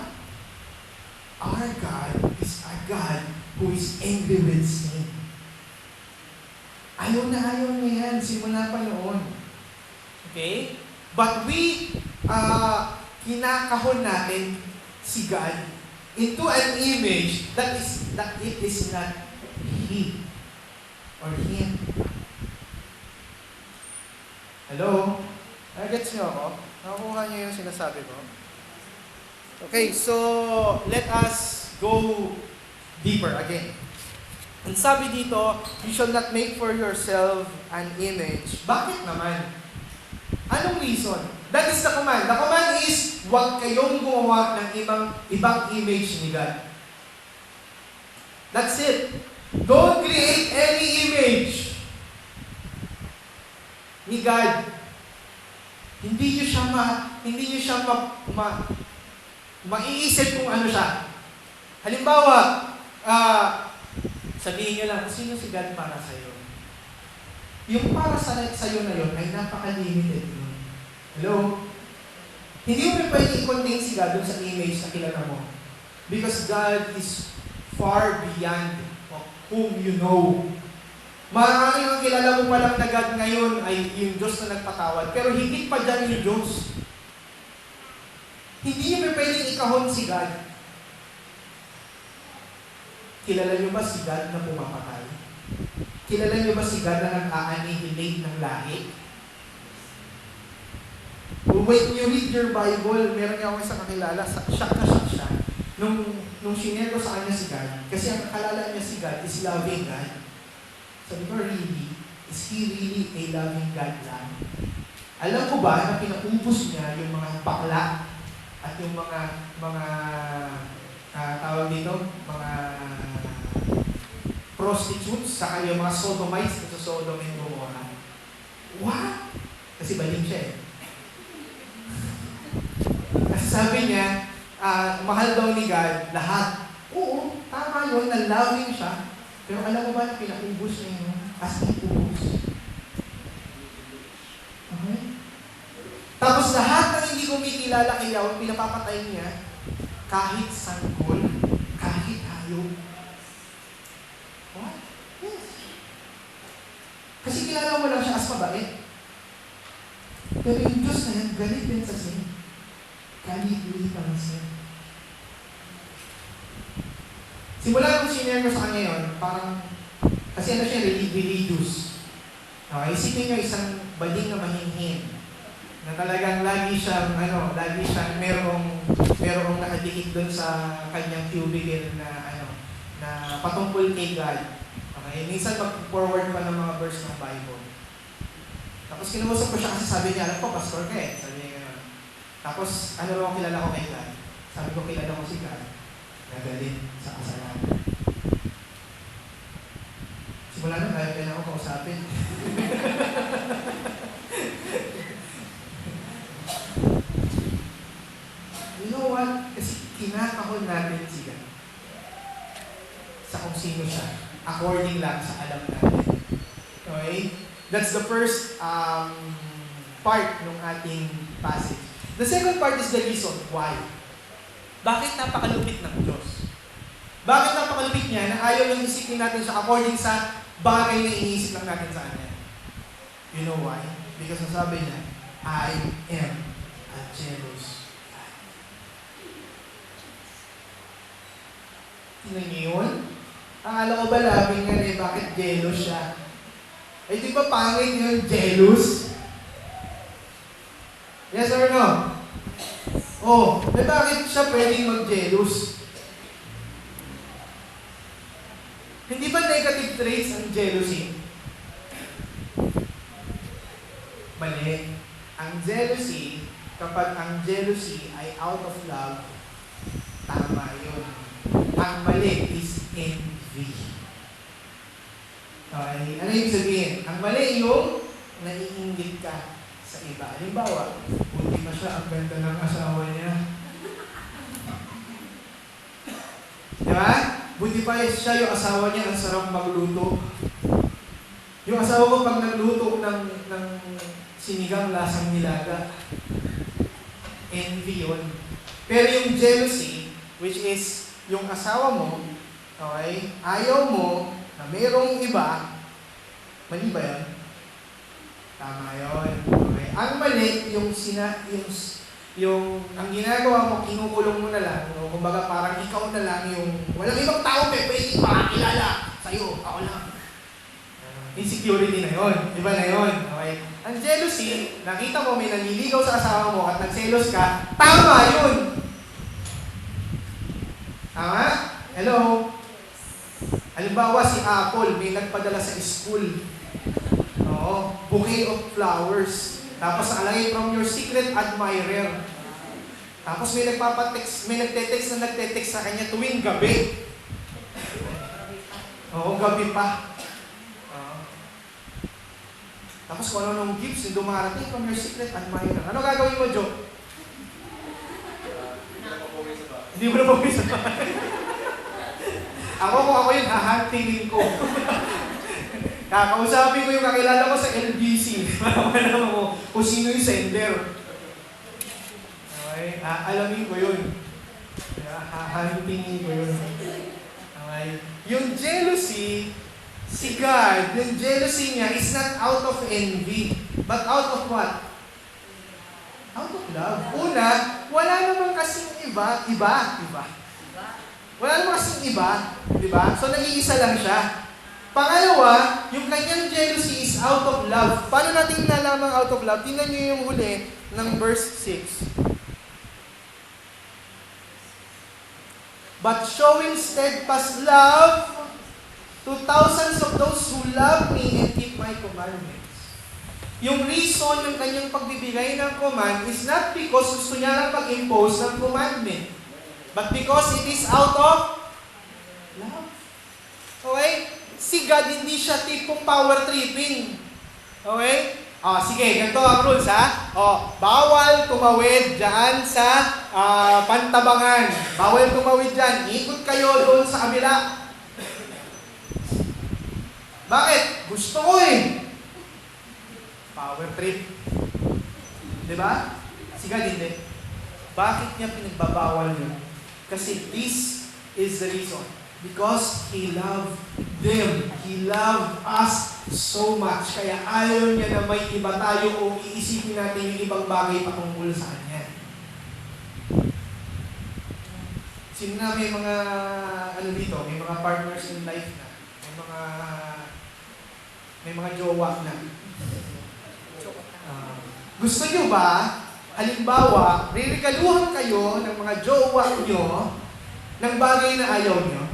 Our God is a God who is angry with sin. Ayaw na ayaw niya yan. Simula pa noon. Okay? But we, kinakahon natin si God into an image that it is not He or Him. Hello? Gets niyo ako? Nakukuha niyo yung sinasabi ko? Okay, so let us go deeper again. Ang sabi dito, you shall not make for yourself an image. Bakit naman? Anong reason? That is the command. The command is, huwag kayong gumawa ng ibang image ni God. That's it. Don't create any image ni God. Hindi niyo siya maiisip kung ano siya. Halimbawa, sabihin niyo lang, sino si God para sa iyo? Yung para sa iyo na yun ay napaka-limited yun. Hello? Hindi mo pwede i-contain si God dun sa image na kilala mo. Because God is far beyond whom you know. Maraming ang kilala mo palang na God ngayon ay yung Diyos na nagpatawad. Pero higit pa dyan yung Diyos. Hindi niyo pwedeng ikahon si God. Kilala niyo ba si God na pumapatay? Kilala niyo ba si God na nag-a-annihilate ng lahi? When you read your Bible, meron niya ako isang kakilala, shock na shock siya. Nung sinero sa kanya si God, kasi ang kakalala niya si God is loving God. Sabi ko, really? Is He really a loving God lang? Alam ko ba na pinaupos niya yung mga bakla at yung mga tawag dito, mga prostitutes, saka yung mga sodomites sa Sodom and Gomorrah. What? Kasi baling siya eh. Kasi sabi niya, mahal daw ni God lahat. Oo, tama yun, na-loving siya. Pero alam mo ba na pinaubos niya yun? As ubos. Okay? Tapos lahat ng hindi kumikilala kay Yahweh, pinapapatay niya kahit sanggol, kahit hayop. What? Yes. Kasi kilala mo lang siya as mabait. Pero yung Diyos na yan, galit din sa sin. Galit pa ng sin. Simula nung senior ko sa kanya yun, parang, kasi ano siya, religious. Isipin nyo isang baling na mahinhin. Na talagang lagi siyang merong nakadikit doon sa kanyang cubicle na patungkol kay God. Okay, minsan mag-forward pa ng mga verse ng Bible. Tapos kinausap ko siya kasi sabi niya, alam ko, pastor ka eh. Sabi niya gano'n. Tapos, ano raw kilala ko kay God? Sabi ko, kilala ko si God. Nagalit sa kasalanan. Simula na, kaya ako kausapin. You know what? Kasi kinakahon natin si God sa kung sino siya. According lang sa alam natin. Okay? That's the first part ng ating passage. The second part is the reason why. Bakit napakalupit ng Diyos? Bakit napakalupit niya na ayaw yung isipin natin siya according sa bagay na iniisip lang natin sa Kanya? You know why? Because sabi niya, I am a jealous God. Tingnan niyo yun? Akala ko ba labing nga eh, bakit jealous siya? Eh, di ba pangit yung jealous? Yes or no? Oh, eh bakit siya pwedeng mag-jealous? Hindi ba negative traits ang jealousy? Mali. Ang jealousy, kapag ang jealousy ay out of love, tama yun. Ang mali is envy. Okay, ano yung sabihin? Ang mali yung naiinggit ka sa iba. Halimbawa, buti pa siya, ang ganda ng asawa niya. Diba? Buti pa siya, yung asawa niya, ang sarap magluto. Yung asawa ko, pag nagluto ng sinigang lasang nilaga, envy yun. Pero yung jealousy, which is yung asawa mo, okay, ayaw mo na mayroong iba, mali ba yun? Tama yun. Okay. Ang mali, yung ang ginagawa mo, kinukulong mo na lang, no? Kumbaga parang ikaw na lang yung, walang ibang tao pwede makakilala sa'yo, ako lang. Insecurity na yun. Iba na yun. Okay. Ang jealousy, nakita mo may nanliligaw sa asawa mo at nagselos ka, tama yun! Tama? Hello? Halimbawa si Apple, may nagpadala sa school. Oo, bouquet of flowers. Tapos nakalagay from your secret admirer. Tapos may nagte-text sa kanya tuwing gabi. Oo, gabi pa. Tapos kung ano nung gifts yung dumarating from your secret admirer. Ano gagawin mo, Joe? Hindi mo na pag-uwi sa bahay. Kung ako yun, hahantingin ko. Kakausapin ko yung kakilala ko sa LBC. Malaman mo kung sino yung sender. Okay? Alamin ko yun. Hahantingin ko yun. Okay? Yung jealousy, si God, yung jealousy niya is not out of envy, but out of what? Out of love. Una, wala namang kasing iba. Wala namang kasing iba, di ba? So, nag-iisa lang siya. Pangalawa, yung kanyang jealousy is out of love. Paano natin nalaman out of love? Tingnan niyo yung huli ng verse 6. But showing steadfast love to thousands of those who love me and keep my commandments. Yung reason ng kanyang pagbibigay ng command is not because gusto niya lang mag-impose ng commandment, but because it is out of love. Okay? Si God, hindi siya tipong power tripping. Okay? Sige, ganito ang rules ha. Bawal tumawid dyan sa Pantabangan. Bawal tumawid dyan. Ikot kayo doon sa kabila. Bakit? Gusto ko eh. Power trip. Diba? Si God hindi. Bakit niya pinagbabawal yun? Kasi this is the reason. Because He loved them. He loved us so much. Kaya ayaw niya na may iba tayo o iisipin natin yung ibang bagay patungkol sa Kanya. Sino na may mga, dito, may mga partners in life na. May mga jowa na. Gusto nyo ba, halimbawa, riregaluhan kayo ng mga jowa nyo ng bagay na ayaw nyo?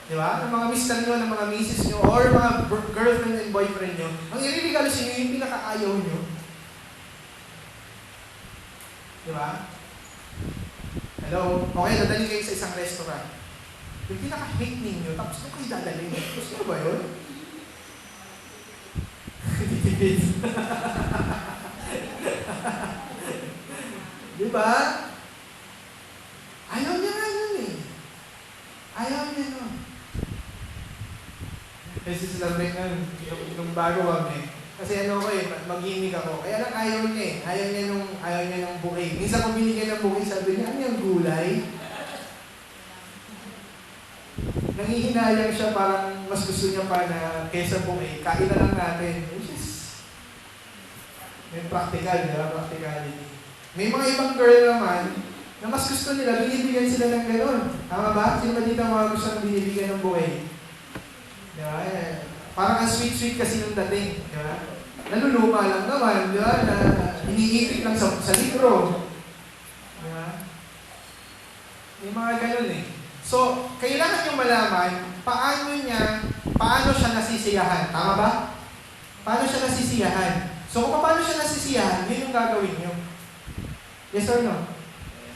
Di ba? Ng mga mister nyo, ng mga misis nyo, or mga girlfriend and boyfriend nyo, ang iririgalo sa inyo yung pinaka-ayaw nyo. Di ba? Hello? Okay, dadali kayo sa isang restaurant. Yung pinaka-hate ninyo, tapos nung kayo dadali, gusto nyo ba yun? Di ba? Ayaw niya nga yun eh. Ayaw niya nun. Kasi sila rin nung bago kami. Kasi ano ko eh, mag-imig ako. Kaya lang ayaw niya eh. Ayaw niya nung bouquet. Minsan kung binigyan ng bouquet, sabi niya, ano yung gulay? Nangihinayang siya, parang mas gusto niya pa na kesa bouquet, kain na lang natin. Which is, may practical, di ba? Practicality. May mga ibang girl naman, na mas gusto nila, binibigyan sila ng gano'n. Tama ba? Sino ba dito mga gusto nang binibigyan ng bouquet? Di ba? Parang ang sweet-sweet kasi nung dating. Di ba? Naluluma lang naman, di ba? Na iniipit lang sa libro. Di ba? May mga gano'n eh. So, kailangan nyo malaman paano siya nasisiyahan. Tama ba? Paano siya nasisiyahan? So, kung paano siya nasisiyahan, yun yung gagawin nyo. Yes or no?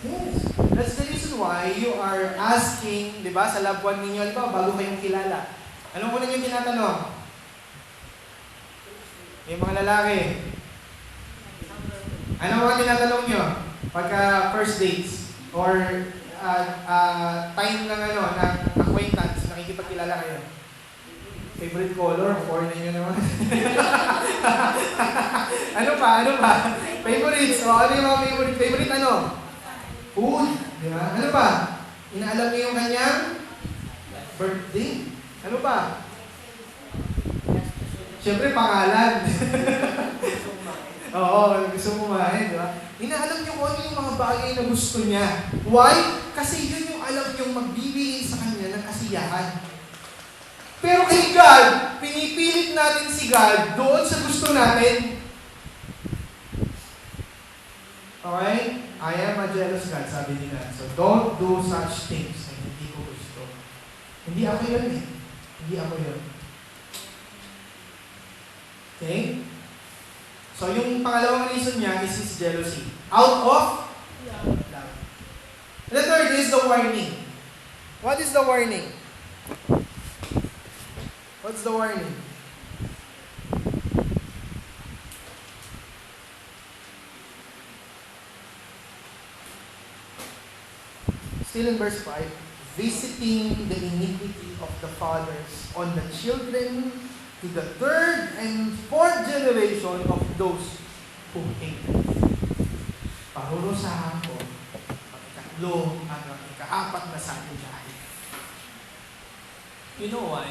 Yes. That's the reason why you are asking, di ba, sa loved one ninyo, di ba, bago kayong kilala. Anong una nyo tinatanong? Yung mga lalaki. Anong mga tinatanong nyo? Pagka first dates or time ng acquaintance, nakikipagkilala kayo. Favorite color? Foreign nyo naman. Ano pa? Favorites? O ano yung mga favorite? Favorite ano? Food. Di ba? Ano pa? Inaalam niyo yung kanyang birthday. Ano pa? Siyempre, pangalan. Oo, gusto mo kumain, di ba? Inaalam niyo kung ano yung mga bagay na gusto niya. Why? Kasi yun yung alam niyong magbibigay sa kanya ng kasiyahan. Pero kay God, pinipilit natin si God doon sa gusto natin. Okay? I am a jealous God, sabi nila. So, don't do such things na hindi ko gusto. Hindi ako yun eh. Hindi ako yun. Okay? So, yung pangalawang reason niya is his jealousy. Out of love. The third is the warning. What is the warning? What's the warning? Still in verse 5, visiting the iniquity of the fathers on the children to the third and fourth generation of those who hate them. Parurusahan ko ang ikatlo at ang ikaapat na sa ating lahi. You know why?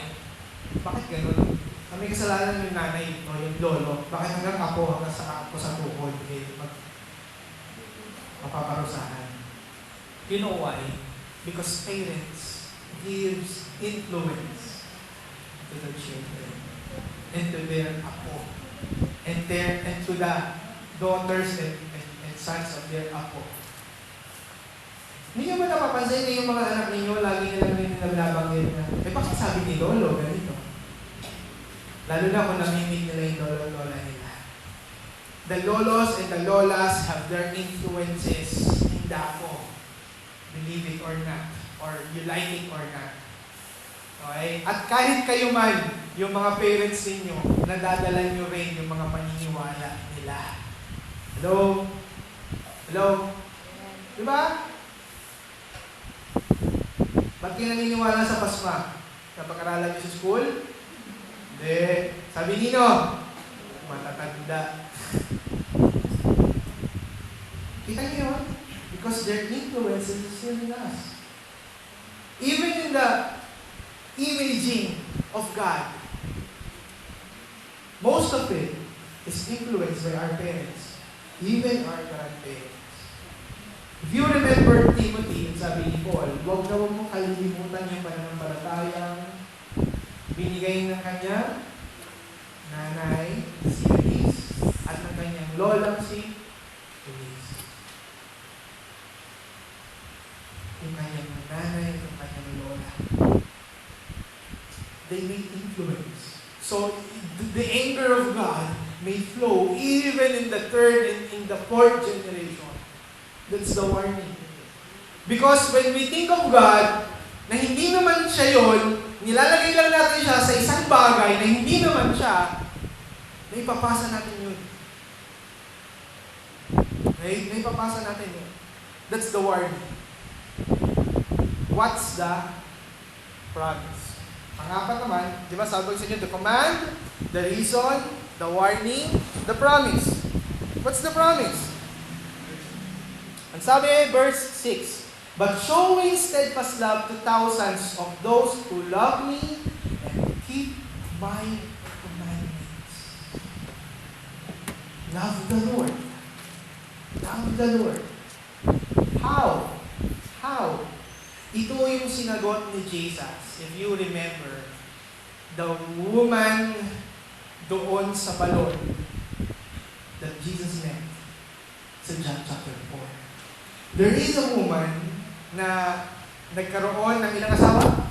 Bakit ganun? May kasalanan yung nanay o yung lolo. Bakit hanggang ako sa tuhod mapaparusahan? You know why? Because parents gives influence to the children and to their apo and to the daughters and sons of their apo. Hindi nyo ba napapansin na yung mga anak ninyo lagi nilang nilabang na, bakit sabi ni Lolo ganito? Lalo na kung namimig nila yung lolo-lola nila. The lolos and the lolas have their influences in the apo. Believe it or not, or you like it or not. Okay? At kahit kayo man, yung mga parents ninyo, nadadala nyo rin yung mga paniniwala nila. Hello? Hello? Diba? Ba't kayo naniniwala sa pasma? Napag-aralan nyo sa school? Hindi. Sabi nino, matatanda. Kita niyo yun? Because their influence is still in us. Even in the imaging of God, most of it is influenced by our parents, even our grandparents. If you remember Timothy, sabi ni Paul, huwag na huwag mong kalilimutan yung pananampalatayang binigay ng kanya nanay, si Eunice, at ng kanyang lolang si Eunice. Yung kanyang nanay, yung kanyang lola. They may influence. So, the anger of God may flow even in the third and in the fourth generation. That's the warning. Because when we think of God, na hindi naman siya yun, nilalagay lang natin siya sa isang bagay na hindi naman siya, na ipapasa natin yun. Okay? Na ipapasa natin yun. That's the warning. What's the promise? Pangapat naman, di ba sabi ko sa inyo, the command, the reason, the warning, the promise. What's the promise? Ang sabi, verse 6, but showing steadfast love to thousands of those who love me and keep my commandments. Love the Lord. Love the Lord. How? How? Ito yung sinagot ni Jesus. If you remember, the woman doon sa balon that Jesus met sa John chapter 4. There is a woman na nagkaroon ng ilang asawa?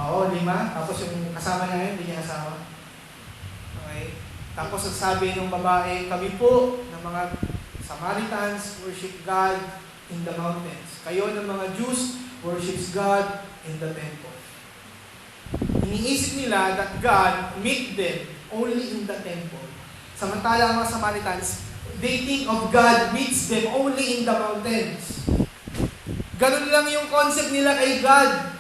Oo, 5. Tapos yung kasama niya yun, hindi niya asawa. Okay? Tapos ang sabi ng babae, kami po ng mga Samaritans worship God in the mountains. Kayo ng mga Jews worships God in the temple. Iniisip nila that God meet them only in the temple. Samantala ang mga Samaritans, they think of God meets them only in the mountains. Ganun lang yung concept nila kay God.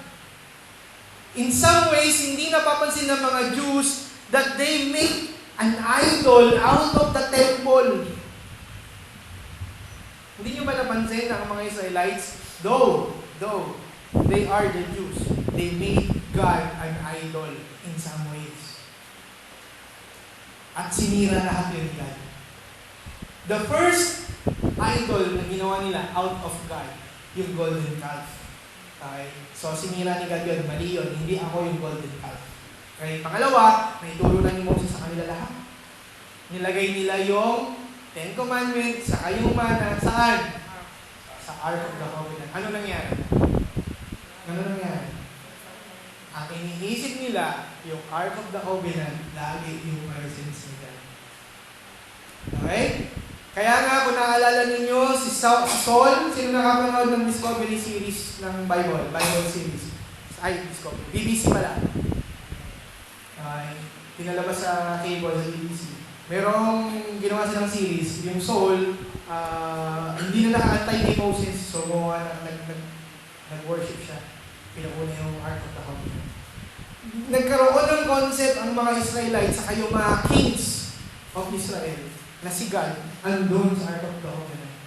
In some ways, hindi napapansin ng mga Jews that they make an idol out of the temple. Hindi nyo ba napansin ang mga Israelites? Though they are the Jews, they made God an idol in some ways. At sinira lahat yun God. The first idol na ginawa nila out of God, yung golden calf. Okay? So, sinira ni God yun. Mali yun. Hindi ako yung golden calf. Okay? Pangalawa, naituro na ni Moses sa kanila lahat. Nilagay nila yung Ten Commandments sa kayong mana. Saan? Sa Ark of the Covenant. Ano nangyari? Ang iniisip nila, yung Ark of the Covenant, lagi yung presence ni God. Okay? Kaya nga, kung naalala ninyo, si Saul, sino nakapanood ng Discovery series ng Bible series? Discovery. BBC pala. Pinalabas sa cable sa BBC. Merong ginawa silang series, yung Saul, hindi na naka-antay kay Moses, so nag-worship siya. Pinakuna yung Ark of the Covenant. Nagkaroon ng concept ang mga Israelites sa kayong mga kings of Israel na si God andun sa Ark of the Covenant.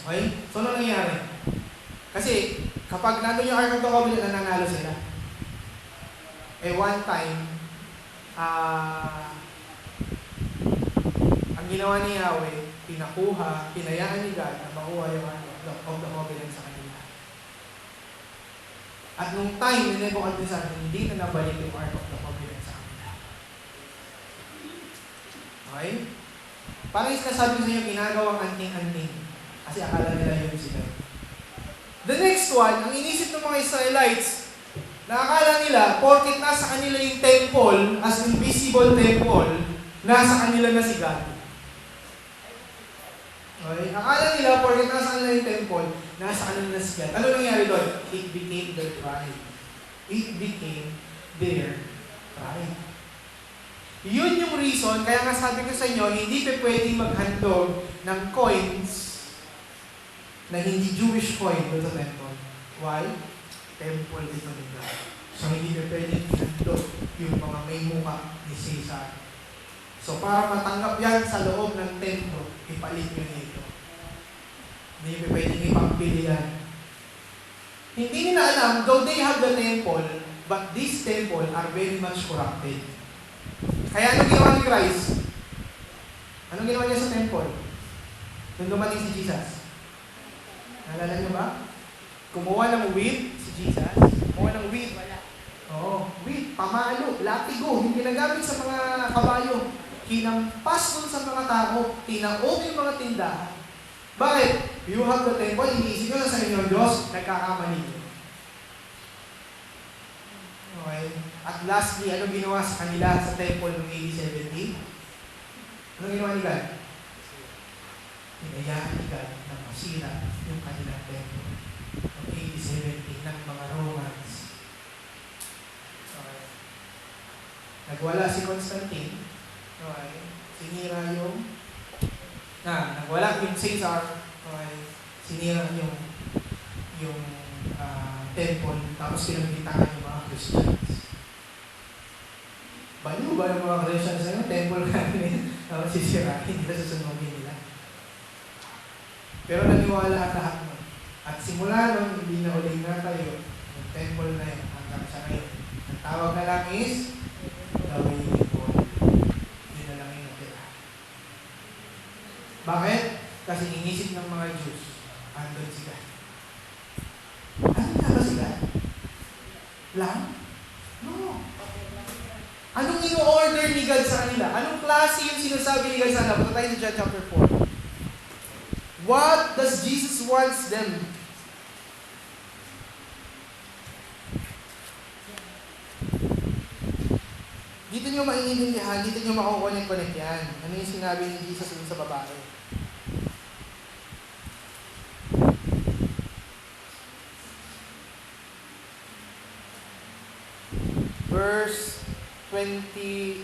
Okay? So, ano nangyari? Kasi, kapag nandun yung Ark of the Covenant, nananalo sila. One time, ang ginawa ni Yahweh, pinayaan ni God na makuha yung Ark of the Covenant sa kanila. At nung time ni Nebuchadnezzar, hindi na nabalik yung Ark of the Covenant sa kanila. Okay? Parang sinasabi ko sa inyo, ginagawang anting-anting. Kasi akala nila yun sila. The next one, ang inisip ng mga Israelites, na akala nila, porket nasa kanila yung temple, as invisible temple, nasa kanila na si God. Okay? Akala nila, porket nasa kanila yung temple, nasa kanila na si God. Ano nangyari doon? It became their pride. It became their pride. Yun yung reason, kaya nga sabi ko sa inyo, hindi pa pwedeng maghandog ng coins na hindi Jewish coin doon sa temple. Why? Temple dito nila. So, hindi pa pwedeng ihandog yung mga may mukha ni Caesar. So, para matanggap yan sa loob ng templo, ipalit nyo nito. Hindi pa pwedeng ipambili yan. Hindi nila alam, though they have the temple, but these temple are very much corrupted. Kaya anong ginawa ni Christ? Anong ginawa niya sa temple? Nung dumating si Jesus. Naalala niyo ba? Kumuha ng wheat si Jesus. Kumuha ng wheat. Oo, wheat. pamalo, latigo, yung ginagamit sa mga kabayo. Kinampas dun sa mga tao, tinaog yung mga tindahan. Bakit? You have the temple, iniisip nyo na sa inyong Diyos, nagkakamali nyo. Okay? At lastly, ano ginawa sa kanila sa temple noong AD 70? Ano ginawa ni God? Hinayaan ni God na masira yung kanilang temple noong AD 70 ng mga Romans. Okay. Nagwala si Constantine. Okay. Sinira yung nagwala yung Caesar. Okay. Sinira yung temple, tapos pinagbitangan yung mga Christians. Baliw ba yung mga Christians na yung temple namin? Tapos sisirahin, hindi na susunugin nila. Pero naniwala ang lahat nun. At simula nun, hindi na ulit na tayo yung temple na yun hanggang sa ngayon. Ang tawag na lang is the Wailing Wall. Yun na lang yung natira. Bakit? Kasi inisip ng mga Jews, andun sila. Ano nga ba sila? Lang? No. Anong ino-order ni God sa kanila? Anong klase yung sinasabi ni God sa kanila? Punta tayo sa John chapter 4. What does Jesus wants them? Dito nyo maintindihan, dito nyo makukonek-connect yan. Ano yung sinabi ni Jesus dun sa babae? Verse 21.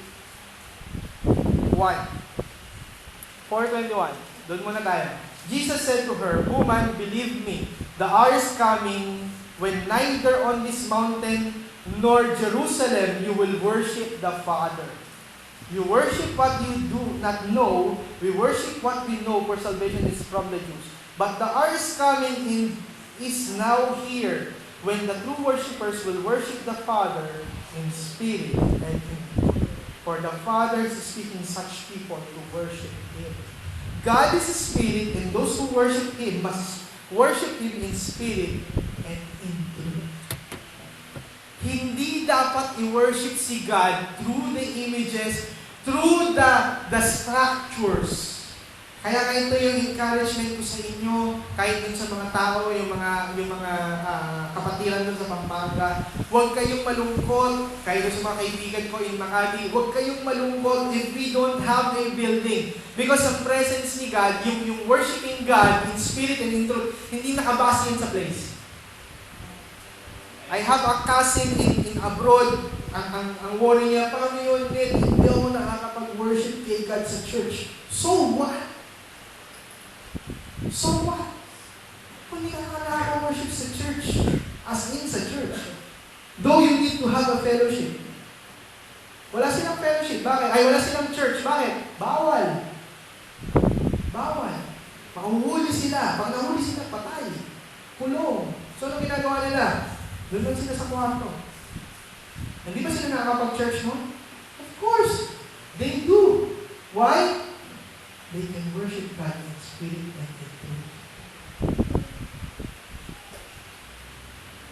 4:21. Doon muna tayo. Jesus said to her, "Woman, believe me, the hour is coming when neither on this mountain nor Jerusalem you will worship the Father. You worship what you do not know. We worship what we know, for salvation is from the Jews. But the hour is coming is now here when the true worshipers will worship the Father in spirit and in truth. For the Father is seeking such people to worship Him. God is a spirit, and those who worship Him must worship Him in spirit and in truth." Hindi dapat i-worship si God through the images, through the structures. Kaya ito yung encouragement ko sa inyo, kahit din sa mga tao, yung mga kapatiran doon sa Pampanga. Huwag kayong malungkot, kahit sa mga kaibigan ko in Makati, huwag kayong malungkot if we don't have a building. Because ang presence ni God, yung worshiping God in spirit and in truth, hindi nakabase yun sa place. I have a cousin in abroad, ang worry niya, paano yun, hindi ako nakakapag-worship kay God sa church. So what? So what? Kung hindi ka nakaka-worship sa church, as in sa church, though you need to have a fellowship. Wala silang fellowship. Bakit? Ay, wala silang church. Bakit? Bawal. Bawal. Mahuhuli sila. Pag nahuli sila, patay. Kulong. So, anong ginagawa nila? Doon sila sa kwarto. Hindi ba sila nakakapag-church mo? Of course. They do. Why? They can worship God in spirit and in truth.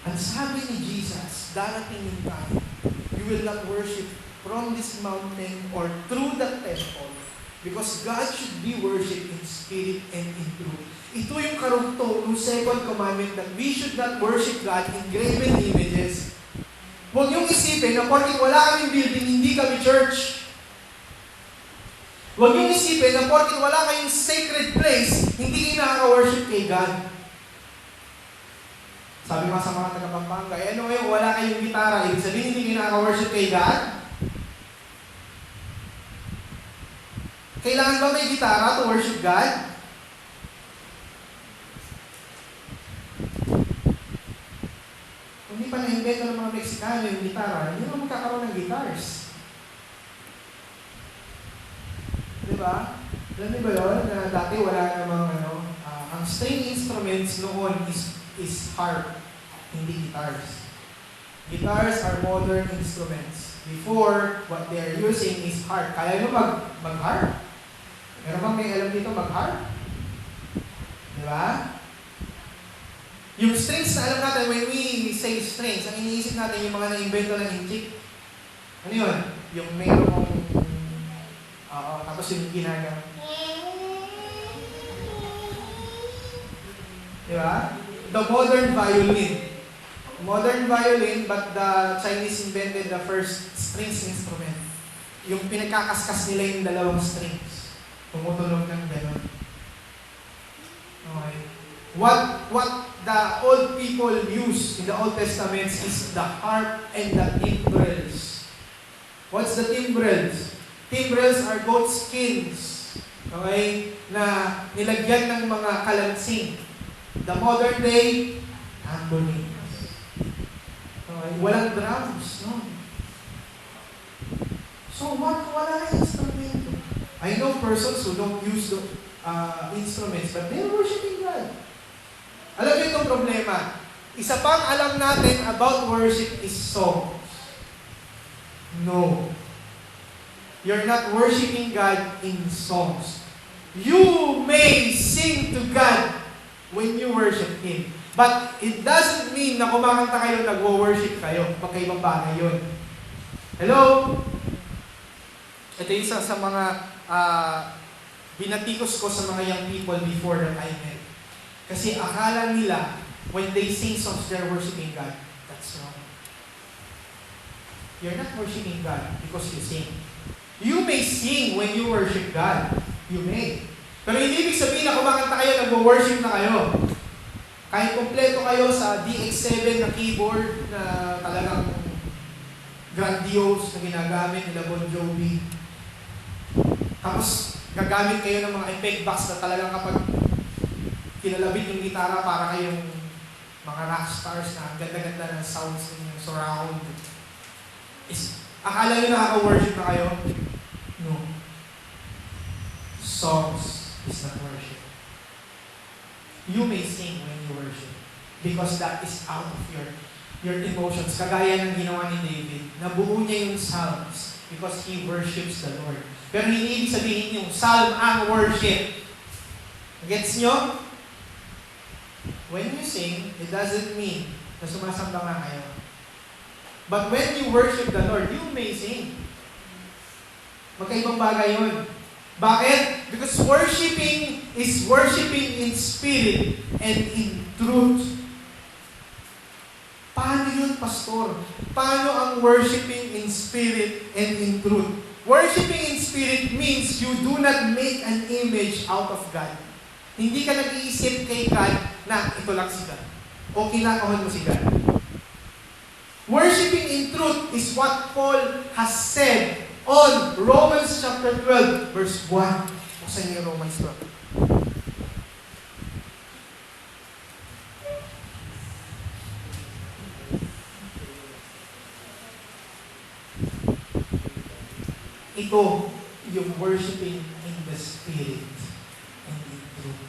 Ang sabi ni Jesus, darating yung time, you will not worship from this mountain or through the temple, because God should be worshipped in spirit and in truth. Ito yung karugtong ng second commandment that we should not worship God in graven images. Huwag niyong isipin na porkit wala kaming building, hindi kami church. Huwag niyong isipin na porkit wala kayong sacred place, hindi kayo nakaka-worship kay God. Sabi nga sa mga taga-Pampanga, ano ngayon, wala kayong gitara, ibig sabihin hindi kayo nakaka-worship kay God? Kailangan ba may gitara to worship God? Kung hindi pa na-invento ng mga Meksikano yung gitara, hindi naman magkakaroon ng guitars. Diba? Alam niyo ba yun, na dati wala namang ang string instruments noon is harp, hindi guitars. Guitars are modern instruments. Before, what they are using is harp. Kaya nyo mag-harp? Meron bang may alam dito mag-harp? Diba? Yung strings na alam natin, when we say strings, ang iniisip natin yung mga na-invento ng injik. Ano yun? Yung mayroong, tapos yung ginagawa. Di ba? The modern violin. Modern violin, but the Chinese invented the first strings instrument. Yung pinagkakaskas nila yung dalawang strings. Tumutunog ng gano'n. Okay. What the old people use in the Old Testament is the harp and the timbrels. What's the timbrels? Timbrels are goat skins. Okay? Na nilagyan ng mga kalansing. The modern day, tambourines. Okay? Walang drums, no? So, wala na instrumento. I know persons who don't use the instruments, but they're worshiping God. Alam niyo itong problema. Isa pang alam natin about worship is songs. No. You're not worshiping God in songs. You may sing to God when you worship Him. But it doesn't mean na kumakanta kayo, nagwo-worship kayo. Magkaibang bagay yun. Hello? Ito isa sa mga binatikos ko sa mga young people before that I met. Kasi akala nila, when they sing songs, they're worshiping God. That's wrong. You're not worshiping God because you sing. You may sing when you worship God. You may. Pero hindi ibig sabihin na kumakanta kayo, nagwo-worship na kayo. Kahit kompleto kayo sa DX7 na keyboard na talagang grandiose na ginagamit nila Bon Jovi. Tapos, gagamit kayo ng mga effect box na talagang kapag kinalabit yung gitara para kayong mga rock stars na ang ganda-ganda ng sounds ng surround. Akala nyo nakaka-worship na kayo? No. Songs is not worship. You may sing when you worship because that is out of your emotions. Kagaya ng ginawa ni David, nabuo niya yung psalms because he worships the Lord. Pero hindi ibig sabihin yung psalm ang worship. Gets nyo? When you sing, it doesn't mean na sumasamba nga kayo. But when you worship the Lord, you may sing. Magkaibang bagay yun. Bakit? Because worshiping is worshiping in spirit and in truth. Paano yun, Pastor? Paano ang worshiping in spirit and in truth? Worshiping in spirit means you do not make an image out of God. Hindi ka nag-iisip kay God na ito lang si God. O kinakahon mo si God. Worshiping in truth is what Paul has said on Romans chapter 12, verse 1. Buksan niyo Romans 12. Ito yung worshiping in the Spirit and in truth.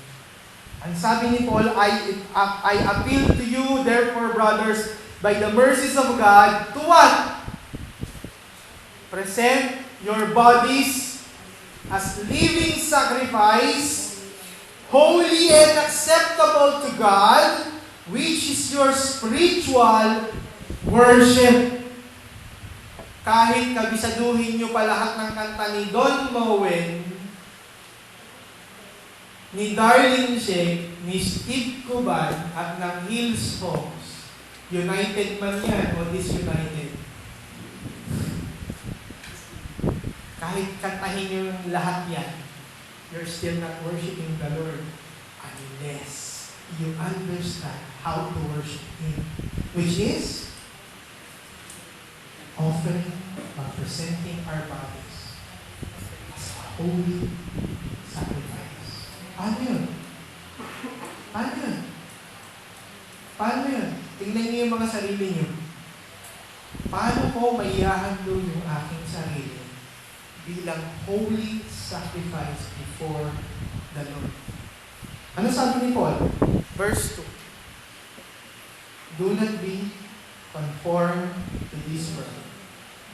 Ang sabi ni Paul, I appeal to you, therefore, brothers, by the mercies of God, to what? Present your bodies as living sacrifice, holy and acceptable to God, which is your spiritual worship. Kahit kabisaduhin nyo pa lahat ng kanta ni Don Moen, ni Darlene Shea, ni Steve Cuban, at ng Hills Homes, united man yan o disunited. Kahit kantahin nyo lahat yan, you're still not worshiping the Lord unless you understand how to worship Him, which is offering or presenting our bodies as a holy sacrifice. Paano yun? Paano yun? Paano yun? Tingnan niyo yung mga sarili niyo. Paano ko maihahandog yung aking sarili bilang holy sacrifice before the Lord? Ano sabi ni Paul? Verse 2. Do not be conformed to this world,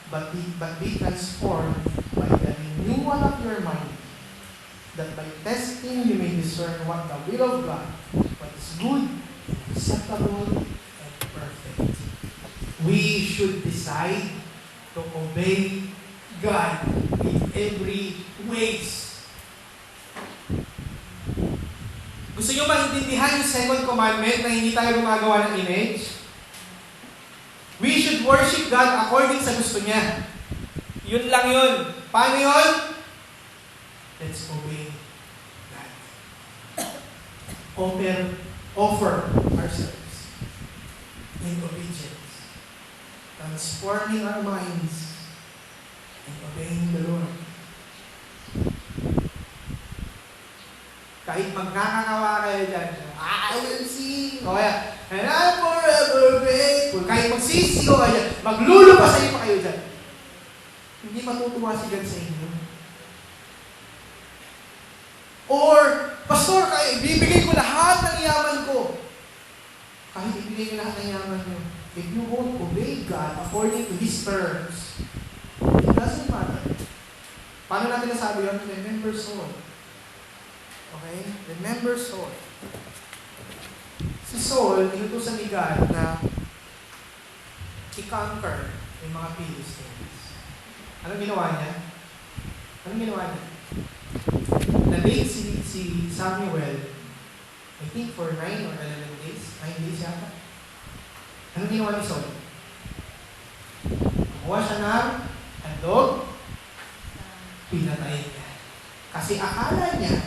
but be transformed by the renewal of your mind, that by testing you may discern what the will of God, what is good, acceptable, and perfect. We should decide to obey God in every ways. Gusto nyo maintindihan yung second commandment na hindi tayo gumagawa ng image? We should worship God according sa gusto niya. Yun lang yun. Paano yun? Let's obey God. Offer ourselves in obedience. Transforming our minds and obeying the Lord. Kahit magkakakawa kayo dyan, I will sing. O kaya, and I'm forever grateful. Kahit magsisigaw kayo dyan, maglulupasayin pa kayo dyan. Hindi matutuwa si God sa inyo. Or, Pastor, kahit ibibigay ko lahat ng yaman ko. Kahit ibigay ko lahat ng yaman nyo. If you won't obey God according to His terms, it doesn't matter. Paano natin nasabi yun? Remember Saul. Okay? Remember Saul. Si Saul, inutusan ni God na i-conquer yung mga Philistines. Anong ginawa niya? Na-late si Samuel, I think for 9 or 11 days. 9 days yata. Anong ginawa ni Saul? Kumuha siya ng handog, pinatay niya. Kasi akala niya,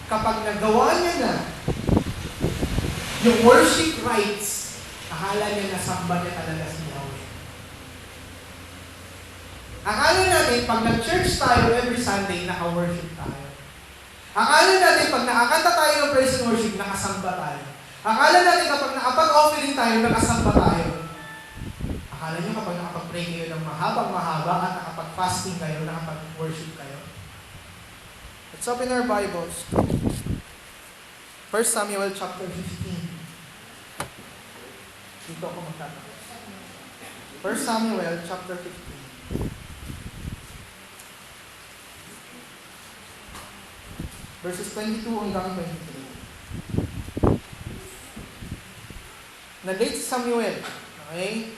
kapag nagawa niya na yung worship rites, akala niya nasamba niya talaga si Yahweh. Akala natin, pag nag-church tayo every Sunday, naka-worship tayo. Akala natin, pag nakakanta tayo ng praise and worship, nakasamba tayo. Akala natin, kapag nakapag-offering tayo, nakasamba tayo. Akala niyo, kapag nakapag-pray kayo ng mahabang-mahaba at nakapag-fasting kayo, nakapag-worship kayo. Let's open our Bibles. 1 Samuel chapter 15. Dito ako magtatanong. 1 Samuel chapter 15. Verses 22 hanggang 23. Na-date si Samuel. Okay?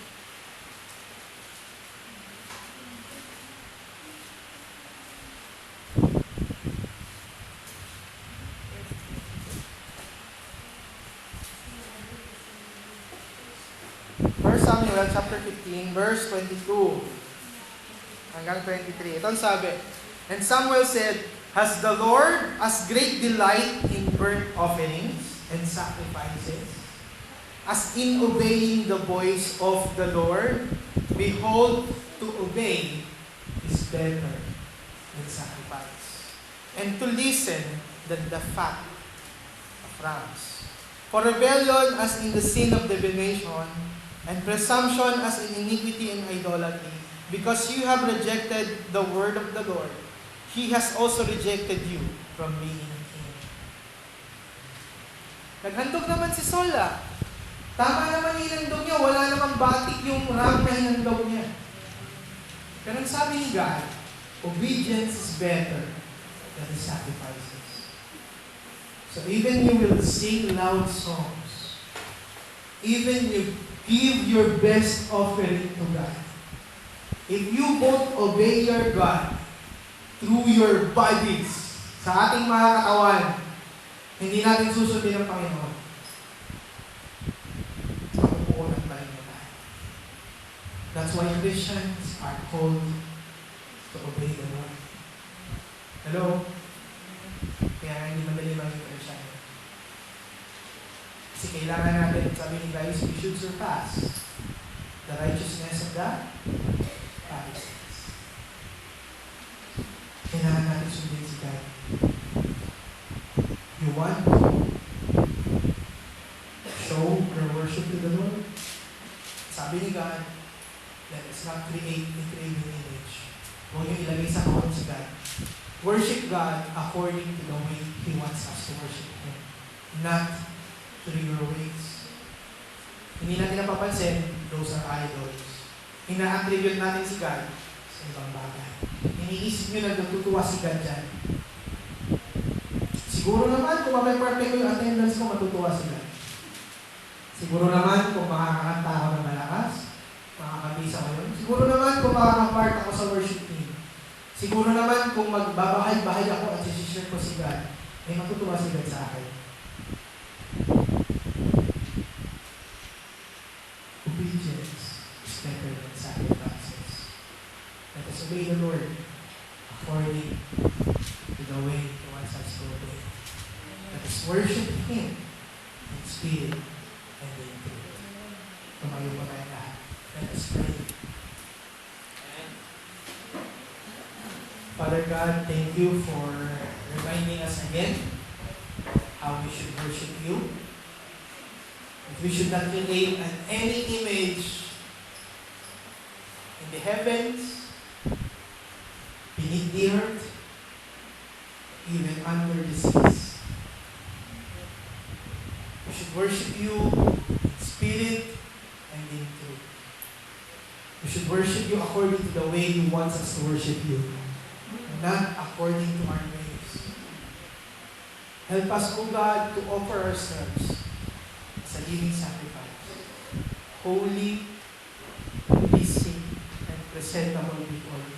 Samuel chapter 15, verse 22 hanggang 23. Ito ang sabi. And Samuel said, Has the Lord as great delight in burnt offerings and sacrifices as in obeying the voice of the Lord? Behold, to obey is better than sacrifice, and to listen than the fat of rams. For rebellion as in the sin of divination, and presumption as in iniquity and idolatry, because you have rejected the word of the Lord, He has also rejected you from being king. Naghandog naman si Saul. Tama naman hinandog niya, wala namang batik yung ram na hinandog niya. Pero sabi ni God, obedience is better than the sacrifices. So even you will sing loud songs, even you give your best offering to God. If you won't obey your God through your bodies, sa ating mga katawan, hindi natin susundin ang Panginoon. Mapupunan pa rin tayo. That's why Christians are called to obey the Lord. Hello? Kaya hindi madali maging Christian. Kasi kailangan natin, sabi ni guys, we should surpass the righteousness of the Pharisees. Kailangan natin sundin si God. You want to show your worship to the Lord? Sabi ni God, let us not create a graven image. Huwag niyo ilagay sa kawan si God. Worship God according to the way He wants us to worship Him. Not through your ways. Hindi natin napapansin, those are idols. Ina-attribute natin si God sa ibang bagay. Iniisip nyo na natutuwa si God dyan. Siguro naman, kung perfect ko yung attendance ko, matutuwa si God. Siguro naman, kung makakakanta ako ng malakas, Makakabisa ko yun. Siguro naman kung makaka-part ako sa worship team. Siguro naman kung magbabahay-bahay ako at isi-share ko si God, ay matutuwa si God sa akin. Obedience is better than sacrifices. Let us obey the Lord according to the way He wants us to obey. Let us worship Him in spirit and in truth. Tumayo po tayo lahat. Let us pray. Father God, thank you for reminding us again how we should worship you. That we should not create any image in the heavens, beneath the earth, even under the seas. We should worship you in spirit and in truth. We should worship you according to the way you want us to worship you, not according to our ways. Help us, O God, to offer ourselves as a living sacrifice, holy, pleasing, and presentable before you.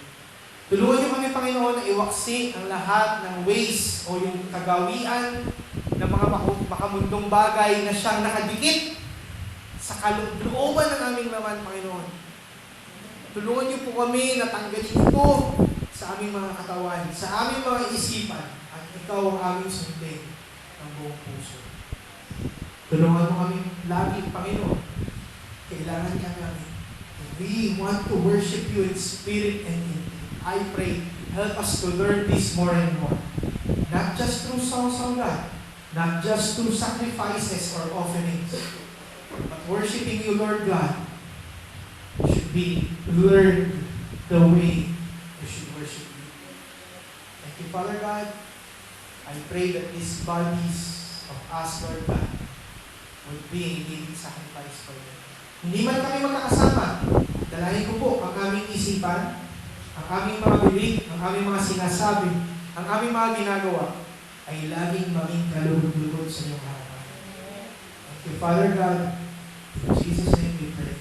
Tulungan niyo kami, Panginoon, na iwaksi ang lahat ng ways o yung kagawian ng mga makamundong bagay na siyang nakadikit sa kalooban ng aming laman, Panginoon. Tulungan niyo po kami na tanggalin ito sa aming mga katawan, sa aming mga isipan, at ikaw ang aming sundin ng buong puso. Tulungan mo kami lagi, Panginoon. Kailangan ka namin. We want to worship you in spirit and in truth. I pray, help us to learn this more and more. Not just through songs of God, not just through sacrifices or offerings, but worshiping you, Lord God, should be learned the way we should worship you. Thank you, Father God. I pray that these bodies of us, Lord God, would be a living sacrifice for you. Hindi man kami magkakasama, dalahin ko po ang aming isipan, ang aming mga bibig, ang aming mga sinasabi, ang aming mga ginagawa, ay laging maging kalugod-lugod sa iyong harapan. Thank you, Father God. In Jesus' name we pray.